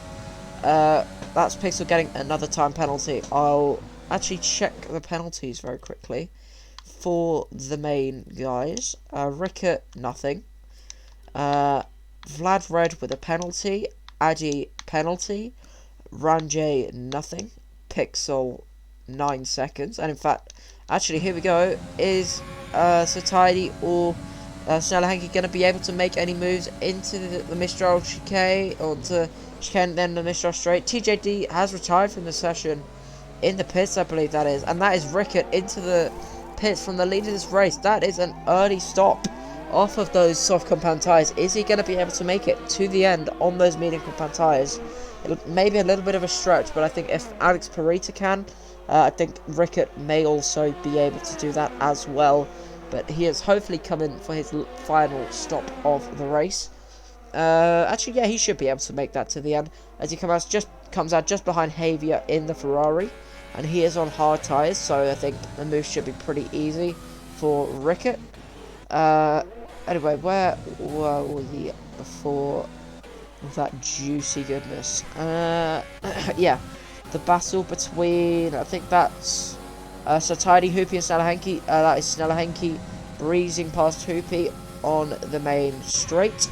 That's Pixel getting another time penalty. I'll actually check the penalties very quickly for the main guys. Rickett, nothing. Vlad Red with a penalty. Addy, penalty. Ranjay, nothing. Pixel, 9 seconds. And in fact, actually, here we go. Is Satiety or Snellerhanke going to be able to make any moves into the Mistral chicane, or to chicane then the Mistral straight? TJD has retired from the session in the pits, I believe that is. And that is Rickett into the pits from the lead of this race. That is an early stop off of those soft compound tyres. Is he going to be able to make it to the end on those medium compound tyres? Maybe a little bit of a stretch, but I think if Alex Parita can, I think Rickett may also be able to do that as well. But he has hopefully come in for his final stop of the race. Actually, yeah, he should be able to make that to the end, as he comes out just behind Javier in the Ferrari, and he is on hard tyres, so I think the move should be pretty easy for Rickett. Anyway, where were we before that juicy goodness? Yeah, the battle between, I think that's Satiety, Hoopy and Snellerhanke. That is Snellerhanke breezing past Hoopy on the main straight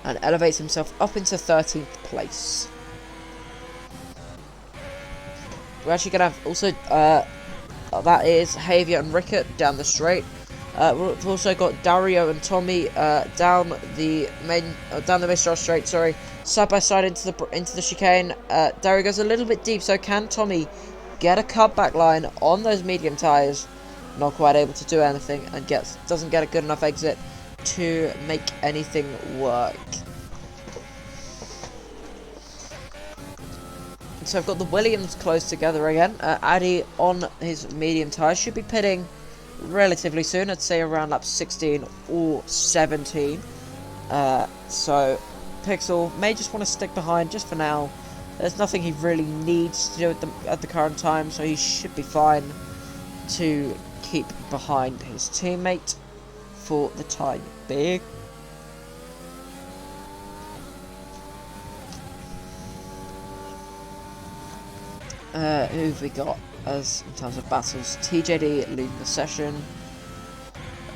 and elevates himself up into 13th place. We're actually going to have also, that is Javier and Rickett down the straight. We've also got Dario and Tommy down the Mistral straight, sorry, side by side into the chicane. Dario goes a little bit deep, so can Tommy get a cutback line on those medium tyres? Not quite able to do anything, and doesn't get a good enough exit to make anything work. So I've got the Williams close together again. Addy on his medium tyres should be pitting relatively soon. I'd say around lap 16 or 17. So Pixel may just want to stick behind just for now. There's nothing he really needs to do at the current time, so he should be fine to keep behind his teammate for the time being. Who have we got as in terms of battles? TJD leading the session.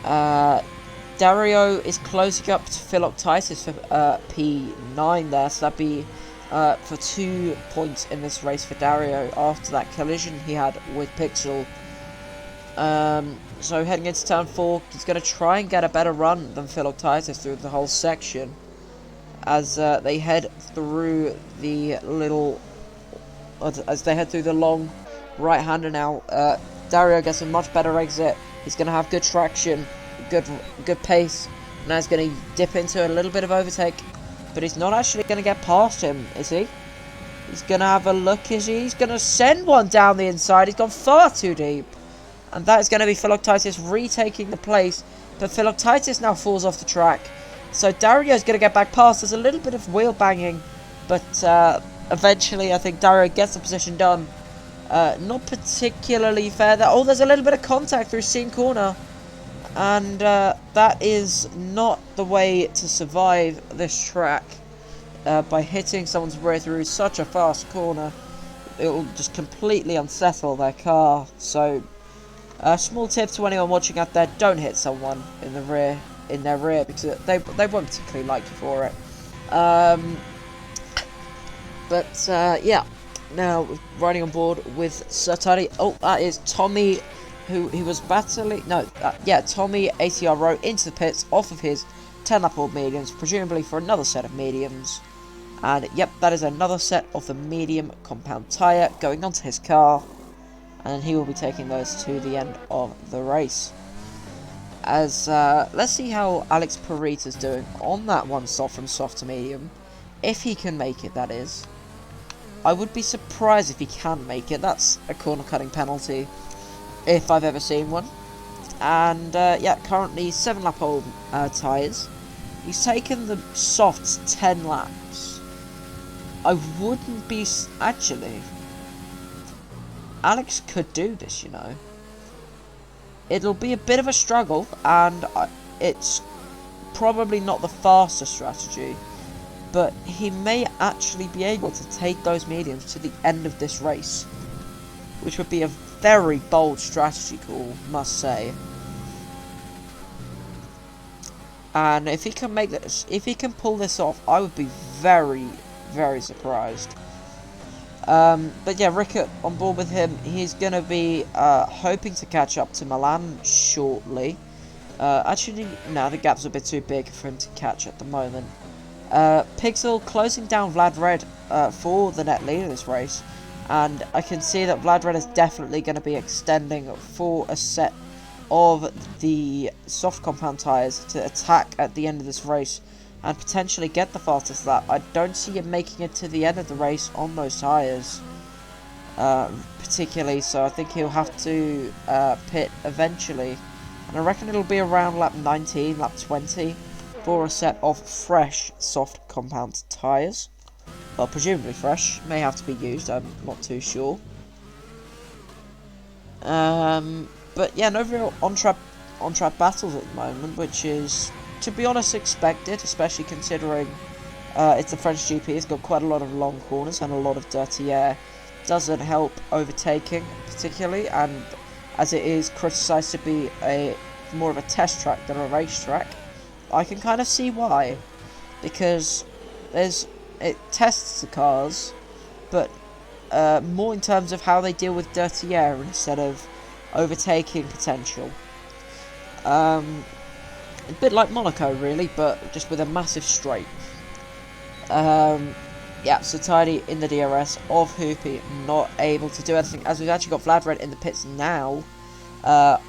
Dario is closing up to Philoctitis for P9 there, so that'd be for 2 points in this race for Dario after that collision he had with Pixel. So heading into turn 4, he's going to try and get a better run than Philoctitis through the whole section, as they head through the long right-hander now. Dario gets a much better exit. He's going to have good traction, good pace. Now he's going to dip into a little bit of overtake, but he's not actually going to get past him, is he? He's going to have a look, is he? He's going to send one down the inside. He's gone far too deep. And that is going to be Philoctitis retaking the place. But Philoctitis now falls off the track. So Dario's going to get back past. There's a little bit of wheel banging, but eventually I think Dario gets the position done. Not particularly fair there. Oh, there's a little bit of contact through seam corner. And that is not the way to survive this track. By hitting someone's rear through such a fast corner, it will just completely unsettle their car. So, a small tip to anyone watching out there: don't hit someone in their rear, because they won't particularly like you for it. Yeah. Now riding on board with Satari. Oh, that is Tommy, who he was battling. No, Tommy ATR Row into the pits off of his 10-lap old mediums, presumably for another set of mediums. And yep, that is another set of the medium compound tyre going onto his car, and he will be taking those to the end of the race. As let's see how Alex Perita's doing on that one soft from soft to medium, if he can make it, that is. I would be surprised if he can make it. That's a corner cutting penalty, if I've ever seen one. And yeah, currently 7-lap old tyres. He's taken the softs 10 laps. I wouldn't be... Actually, Alex could do this, you know. It'll be a bit of a struggle, and it's probably not the fastest strategy, but he may actually be able to take those mediums to the end of this race, which would be a very bold strategy call, must say. And if he can make this, if he can pull this off, I would be very, very surprised. But yeah, Rickett on board with him. He's going to be hoping to catch up to Milan shortly. Actually, no, the gap's a bit too big for him to catch at the moment. Pixel closing down Vlad Red for the net lead of this race. And I can see that Vlad Red is definitely going to be extending for a set of the soft compound tyres to attack at the end of this race and potentially get the fastest lap. I don't see him making it to the end of the race on those tyres, particularly, so I think he'll have to pit eventually. And I reckon it'll be around lap 19, lap 20, for a set of fresh soft compound tyres. Well, presumably fresh, may have to be used, I'm not too sure. But yeah, no real on-track battles at the moment, which is, to be honest, expected, especially considering it's a French GP. It's got quite a lot of long corners and a lot of dirty air. Doesn't help overtaking particularly, and as it is criticised to be more of a test track than a racetrack, I can kind of see why, because it tests the cars, but more in terms of how they deal with dirty air instead of overtaking potential. A bit like Monaco, really, but just with a massive straight. Yeah, so Tidy in the DRS of Hoopy, not able to do anything, as we've actually got Vlad Red in the pits now,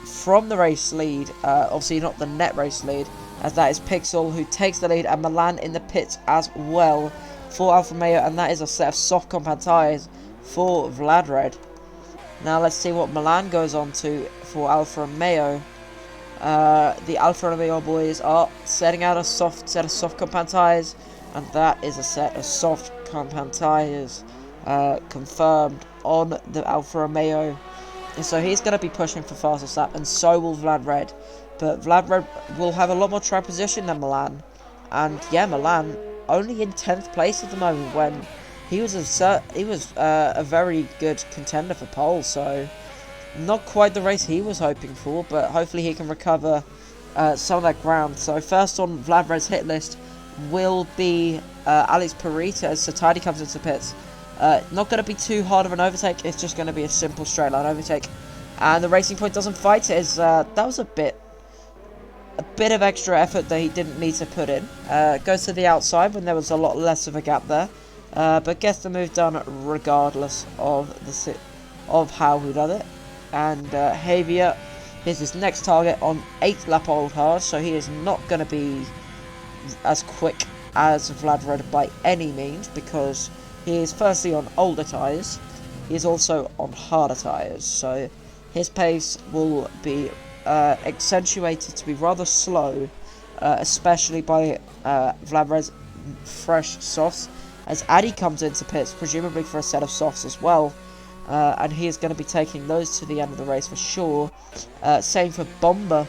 from the race lead, obviously not the net race lead, as that is Pixel who takes the lead, and Milan in the pits as well for Alfa Romeo, and that is a set of soft compound tyres for Vlad Red. Now let's see what Milan goes on to for Alfa Romeo. The Alfa Romeo boys are setting out a set of soft compound tyres, and that is a set of soft compound tyres confirmed on the Alfa Romeo. And so he's going to be pushing for fastest lap, and so will Vlad Red. But Vlad Red will have a lot more track position than Milan. And yeah, Milan only in 10th place at the moment, when he was a very good contender for pole. So not quite the race he was hoping for, but hopefully he can recover some of that ground. So first on Vlad Red's hit list will be Alex Perita as Satadi comes into pits. Not going to be too hard of an overtake, it's just going to be a simple straight line overtake. And the Racing Point doesn't fight it, as that was a bit of extra effort that he didn't need to put in. Goes to the outside when there was a lot less of a gap there, but gets the move done regardless of how he done it. And Javier is his next target on 8th lap old hard, so he is not going to be as quick as Vlad Red by any means, because he is firstly on older tyres, he is also on harder tyres, so his pace will be accentuated to be rather slow, especially by Vlad Red's fresh softs, as Addy comes into pits, presumably for a set of softs as well. and he is going to be taking those to the end of the race for sure. Same for Bomber.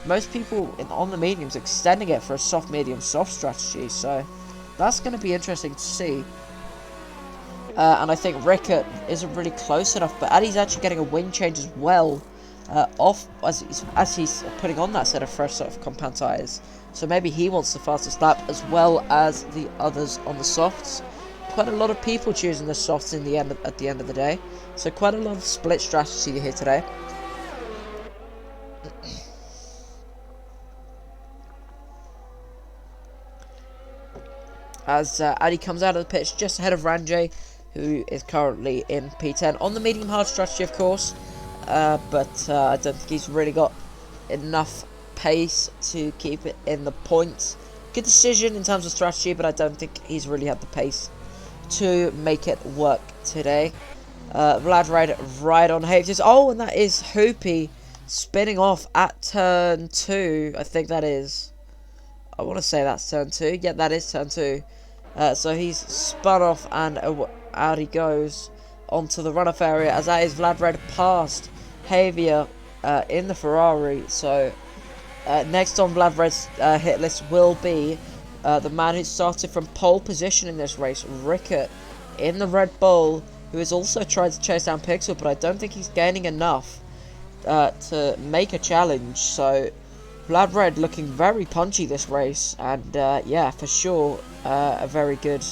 Most people on the mediums extending it for a soft, medium, soft strategy, so that's going to be interesting to see. And I think Rickert isn't really close enough, but Addy's actually getting a wing change as well, off as he's putting on that set of fresh sort of compound tyres. So maybe he wants the fastest lap as well as the others on the softs. Quite a lot of people choosing the softs at the end of the day, so quite a lot of split strategy here today. As Addy comes out of the pitch just ahead of Ranjay, who is currently in P10 on the medium hard strategy, of course, but I don't think he's really got enough pace to keep it in the points. Good decision in terms of strategy, but I don't think he's really had the pace to make it work today. Vlad right on Hayes. Oh, and that is Hoopy spinning off at turn 2. I think that is. I want to say that's turn 2. Yeah, that is turn 2. So he's spun off and out he goes onto the runoff area, as that is Vlad Red past Javier in the Ferrari. So next on Vlad Red's hit list will be the man who started from pole position in this race, Rickert, in the Red Bull, who has also tried to chase down Pixel, but I don't think he's gaining enough to make a challenge. So Vlad Red looking very punchy this race, and yeah, for sure, a very good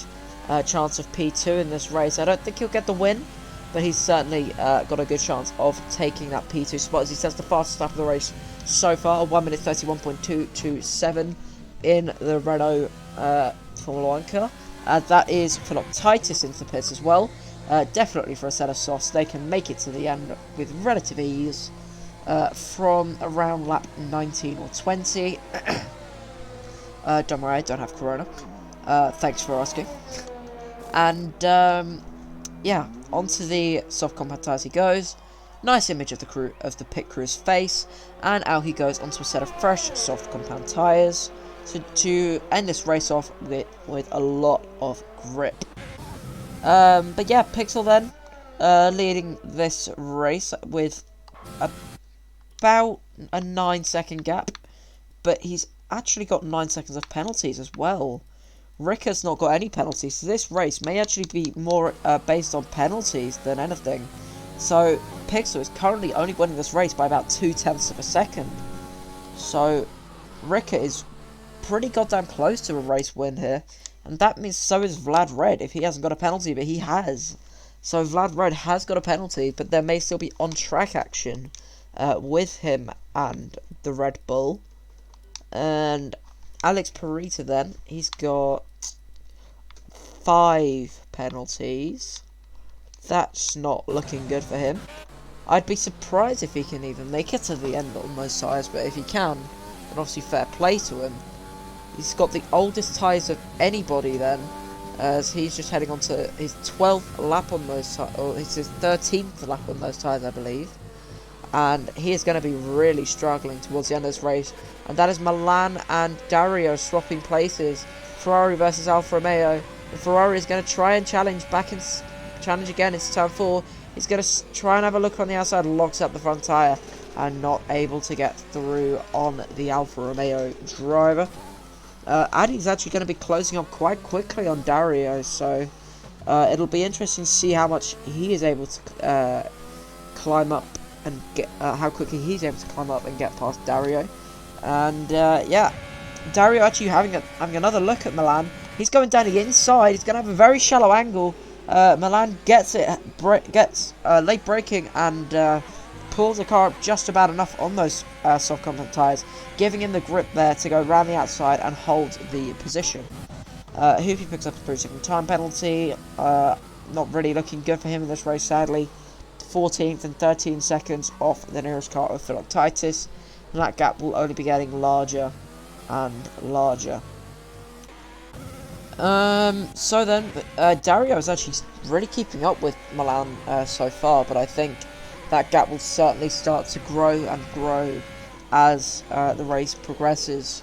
chance of P2 in this race. I don't think he'll get the win, but he's certainly got a good chance of taking that P2 spot, as he sets the fastest lap of the race so far, 1 minute 31.227 in the Renault Formula 1 car. That is Philoptitis into the pits as well. Definitely for a set of softs, they can make it to the end with relative ease from around lap 19 or 20. Don't worry, I don't have corona. Thanks for asking. And yeah, onto the soft compound tyres he goes. Nice image of the pit crew's face, and out he goes onto a set of fresh soft compound tyres to end this race off with a lot of grip. But yeah, Pixel then leading this race with about a 9-second gap, but he's actually got 9 seconds of penalties as well. Rickert's not got any penalties, so this race may actually be more based on penalties than anything. So Pixel is currently only winning this race by about 0.2 of a second. So Rickert is pretty goddamn close to a race win here, and that means so is Vlad Red if he hasn't got a penalty, but he has. So Vlad Red has got a penalty, but there may still be on-track action with him and the Red Bull. And Alex Perita then, he's got 5 penalties. That's not looking good for him. I'd be surprised if he can even make it to the end on those tyres, but if he can, then obviously fair play to him. He's got the oldest tyres of anybody then, as he's just heading on to his 12th lap on those tyres, or it's his 13th lap on those tyres, I believe. And he is going to be really struggling towards the end of this race. And that is Milan and Dario swapping places. Ferrari versus Alfa Romeo. The Ferrari is going to try and challenge again into turn 4. He's going to try and have a look on the outside, locks up the front tyre, and not able to get through on the Alfa Romeo driver. Addy's actually going to be closing up quite quickly on Dario, so it'll be interesting to see how much he is able to climb up and get how quickly he's able to climb up and get past Dario. And yeah, Dario actually having another look at Milan. He's going down the inside. He's going to have a very shallow angle. Milan gets late braking and pulls the car up just about enough on those soft compound tyres, giving him the grip there to go around the outside and hold the position. Hoopy picks up a 3-second time penalty. Not really looking good for him in this race, sadly. 14th and 13 seconds off the nearest car of Philoptitis, and that gap will only be getting larger and larger. So then, Dario is actually really keeping up with Milan so far, but I think that gap will certainly start to grow and grow as the race progresses.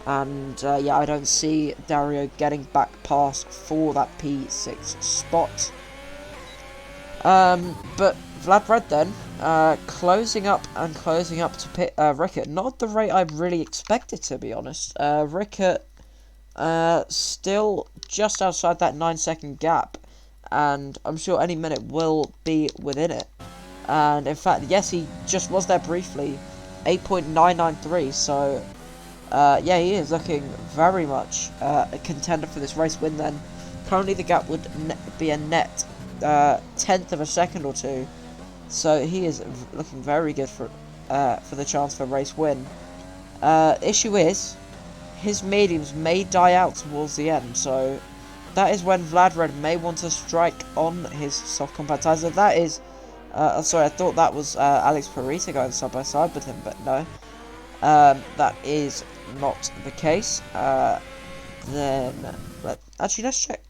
And yeah, I don't see Dario getting back past for that P6 spot. But Vlad Red then, closing up to Rickett. Not the rate I really expected, to be honest. Rickett, still just outside that 9-second gap, and I'm sure any minute will be within it. And in fact, yes, he just was there briefly, 8.993. So, yeah, he is looking very much a contender for this race win. Then, currently the gap would be a net tenth of a second or two. So he is looking very good for the chance for a race win. Issue is, his mediums may die out towards the end, so that is when Vlad Red may want to strike on his soft compact tyres. That is, sorry, I thought that was Alex Parita going side by side with him, but no, that is not the case. Then, actually, let's check.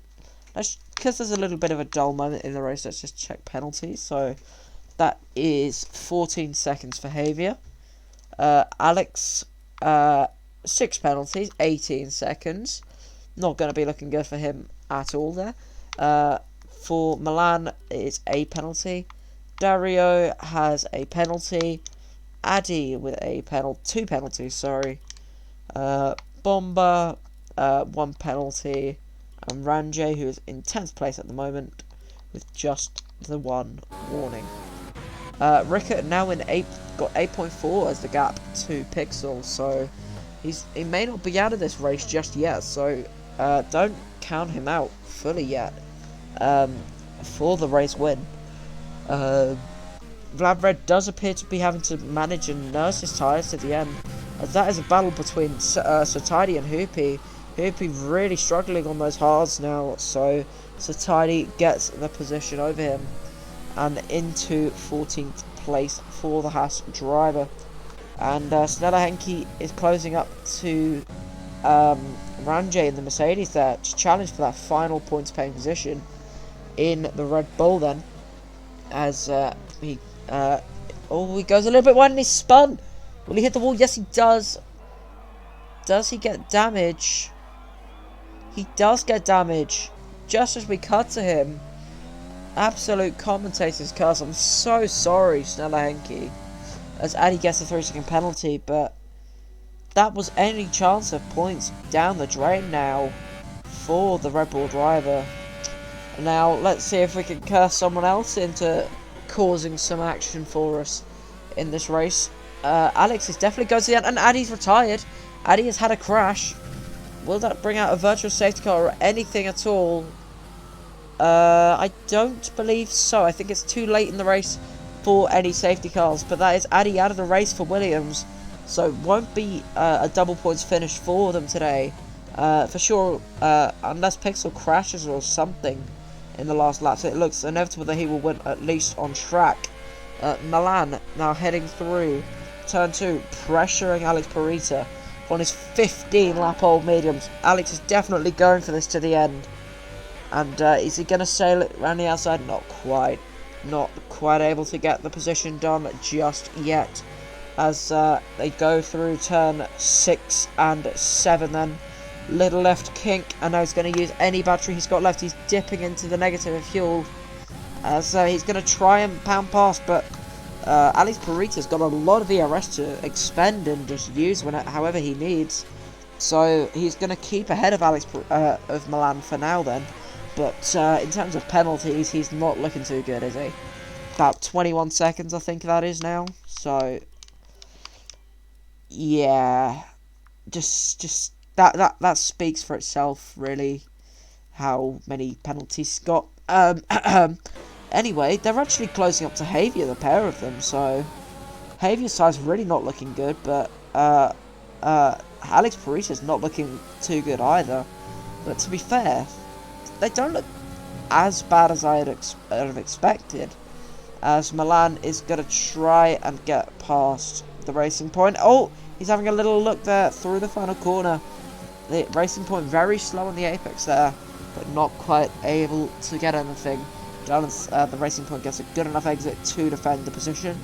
Because there's a little bit of a dull moment in the race, let's just check penalties. So that is 14 seconds for Javier. Alex, 6 penalties, 18 seconds. Not going to be looking good for him at all there. For Milan, it's a penalty. Dario has a penalty. Addy with a two penalties, sorry. Bomba, 1 penalty. And Ranjay, who is in 10th place at the moment, with just the 1 warning. Rickett now in got 8.4 as the gap to Pixel, so he may not be out of this race just yet, so don't count him out fully yet for the race win. Vlad Red does appear to be having to manage and nurse his tyres to the end, as that is a battle between Satidi and Hoopy. Hoopy really struggling on those hards now, so Satidi gets the position over him and into 14th place for the Haas driver. And Snella Henke is closing up to Ranjay in the Mercedes there to challenge for that final points paying position in the Red Bull then, as he goes a little bit wide and he's spun. Will he hit the wall? Yes, he does. Does he get damage? He does get damage. Just as we cut to him. Absolute commentator's curse. I'm so sorry, Snella Henke, as Addy gets a 3-second penalty, but that was any chance of points down the drain now for the Red Bull driver. Now, let's see if we can curse someone else into causing some action for us in this race. Alex is definitely going to the end, and Addy's retired. Addy has had a crash. Will that bring out a virtual safety car or anything at all? I don't believe so. I think it's too late in the race for any safety cars, but that is Addy out of the race for Williams, so it won't be a double points finish for them today. For sure, unless Pixel crashes or something in the last lap, so it looks inevitable that he will win at least on track. Milan now heading through turn 2, pressuring Alex Parita on his 15-lap-old mediums. Alex is definitely going for this to the end. And is he going to sail it around the outside? Not quite. Not quite able to get the position done just yet. As they go through turn 6 and 7 then. Little left kink, and now he's going to use any battery he's got left. He's dipping into the negative of fuel. As he's going to try and pound past, but Alex Parita's got a lot of ERS to expend and just use however he needs. So he's going to keep ahead of of Milan for now then. But in terms of penalties, he's not looking too good, is he? About 21 seconds, I think that is now. So yeah, just that speaks for itself, really. How many penalties he's got. Anyway, they're actually closing up to Javier, the pair of them, so Javier's side's really not looking good, but Alex Parita's not looking too good either. But to be fair, they don't look as bad as I'd have expected, as Milan is going to try and get past the Racing Point. Oh, he's having a little look there through the final corner. The Racing Point very slow on the apex there, but not quite able to get anything. The Racing Point gets a good enough exit to defend the position.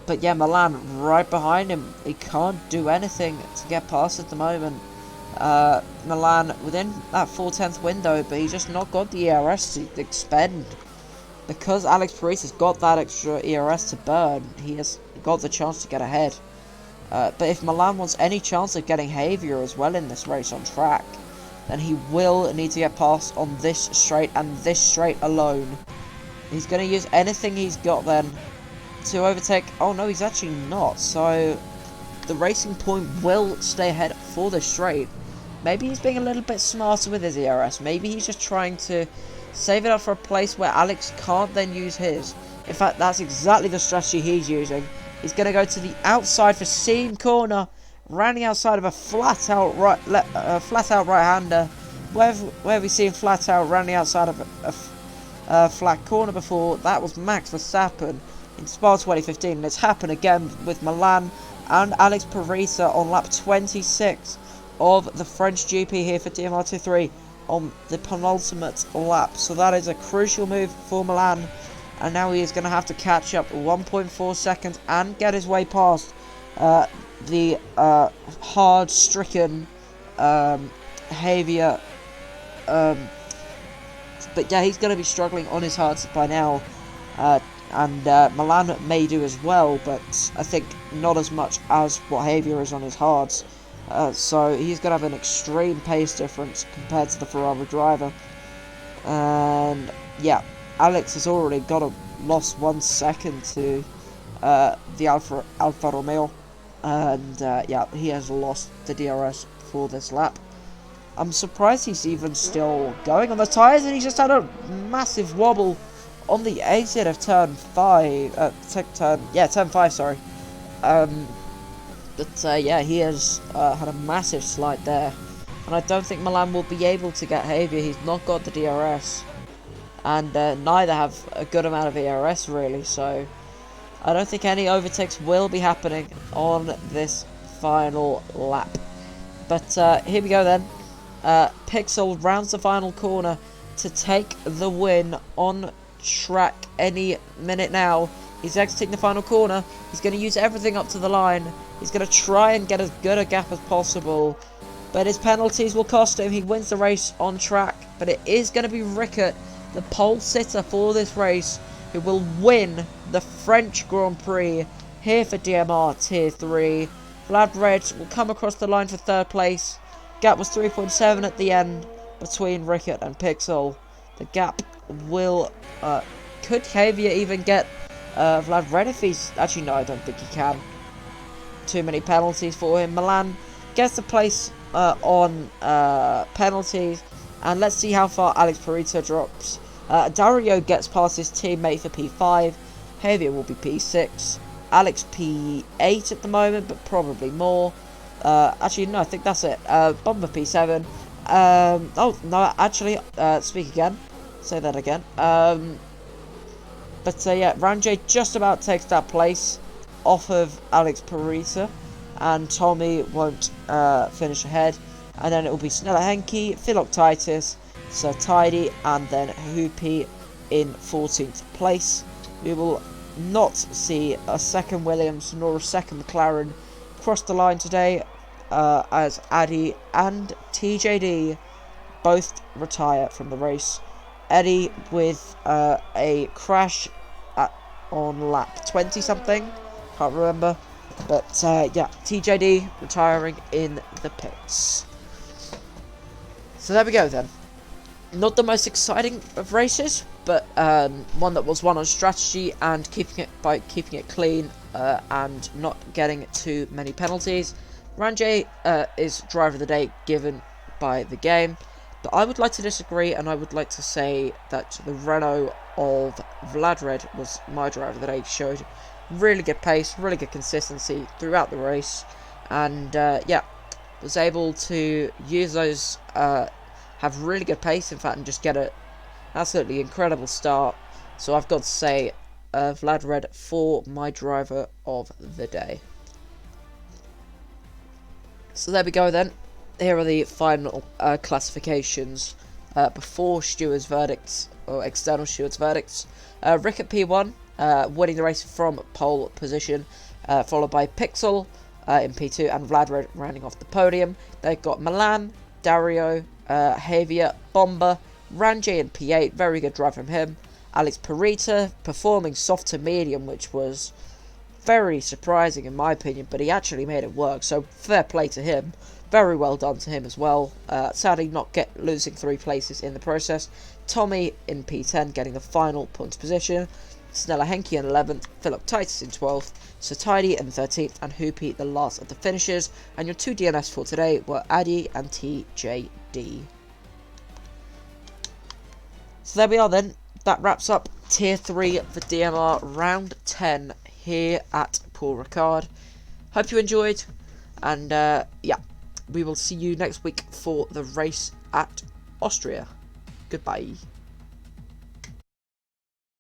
But yeah, Milan right behind him. He can't do anything to get past at the moment. Milan within that 4/10 window, but he's just not got the ERS to expend. Because Alex Paris got that extra ERS to burn, he has got the chance to get ahead. But if Milan wants any chance of getting Javier as well in this race on track, then he will need to get past on this straight and this straight alone. He's going to use anything he's got then to overtake. Oh no, he's actually not. So the Racing Point will stay ahead for this straight. Maybe he's being a little bit smarter with his ERS. Maybe he's just trying to save it up for a place where Alex can't then use his. In fact, that's exactly the strategy he's using. He's going to go to the outside for seam corner, rounding outside of a flat out right-hander. Where have we seen flat out rounding outside of a flat corner before? That was Max Verstappen in Spa 2015, and it's happened again with Milan and Alex Parisa on lap 26 of the French GP here for DMR23 on the penultimate lap. So that is a crucial move for Milan, and now he is going to have to catch up 1.4 seconds and get his way past the hard-stricken Javier. But yeah, he's going to be struggling on his hards by now, and Milan may do as well, but I think not as much as what Javier is on his hards. So he's going to have an extreme pace difference compared to the Ferrari driver. And yeah, Alex has already lost 1 second to the Alfa Romeo. And yeah, he has lost the DRS for this lap. I'm surprised he's even still going on the tyres, and he's just had a massive wobble on the exit of turn 5. Turn 5, sorry. But yeah, he has had a massive slide there, and I don't think Milan will be able to get Javier. He's not got the DRS, and neither have a good amount of ERS really, so I don't think any overtakes will be happening on this final lap. But here we go then. Pixel rounds the final corner to take the win on track any minute now. He's exiting the final corner. He's going to use everything up to the line. He's going to try and get as good a gap as possible, but his penalties will cost him. He wins the race on track, but it is going to be Rickert, the pole sitter for this race, who will win the French Grand Prix here for DMR Tier 3. Vlad Red will come across the line for 3rd place. Gap was 3.7 at the end between Rickert and Pixel. The gap will... could Javier even get Vlad Red if he's... Actually, no, I don't think he can. Too many penalties for him. Milan gets the place on penalties. And let's see how far Alex Parita drops. Dario gets past his teammate for P5. Javier will be P6. Alex P8 at the moment, but probably more. Actually, no, I think that's it. Bomber P7. Oh, no, actually, speak again. Say that again. But yeah, Ranjay just about takes that place off of Alex Parisa, and Tommy won't finish ahead. And then it will be Snella Henke, Philoctitis, Sir Tidy, and then Hoopy in 14th place. We will not see a second Williams nor a second McLaren cross the line today, as Addy and TJD both retire from the race. Eddie with a crash on lap 20 something, can't remember, but yeah, TJD retiring in the pits. So there we go then. Not the most exciting of races, but one that was won on strategy and keeping it clean and not getting too many penalties. Ranjay is driver of the day given by the game, but I would like to disagree, and I would like to say that the Renault of Vlad Red was my driver of the day. Showed really good pace, really good consistency throughout the race, and yeah, was able to use those, have really good pace, in fact, and just get an absolutely incredible start. So I've got to say Vlad Red for my driver of the day. So there we go then. Here are the final classifications before stewards' verdicts, or external stewards' verdicts. Rick at P1, winning the race from pole position, followed by Pixel, in P2, and Vlad rounding off the podium. They've got Milan, Dario, Javier, Bomba, Ranjay in P8, very good drive from him. Alex Perita performing soft to medium, which was very surprising in my opinion, but he actually made it work, so fair play to him. Very well done to him as well. Sadly not losing 3 places in the process. Tommy in P10 getting the final points position. Snella Henke in 11th, Philip Titus in 12th, Satidy in 13th, and Hoopy the last of the finishers. And your 2 DNFs for today were Addy and TJD. So there we are then. That wraps up Tier 3 for DMR Round 10 here at Paul Ricard. Hope you enjoyed, and yeah, we will see you next week for the race at Austria. Goodbye.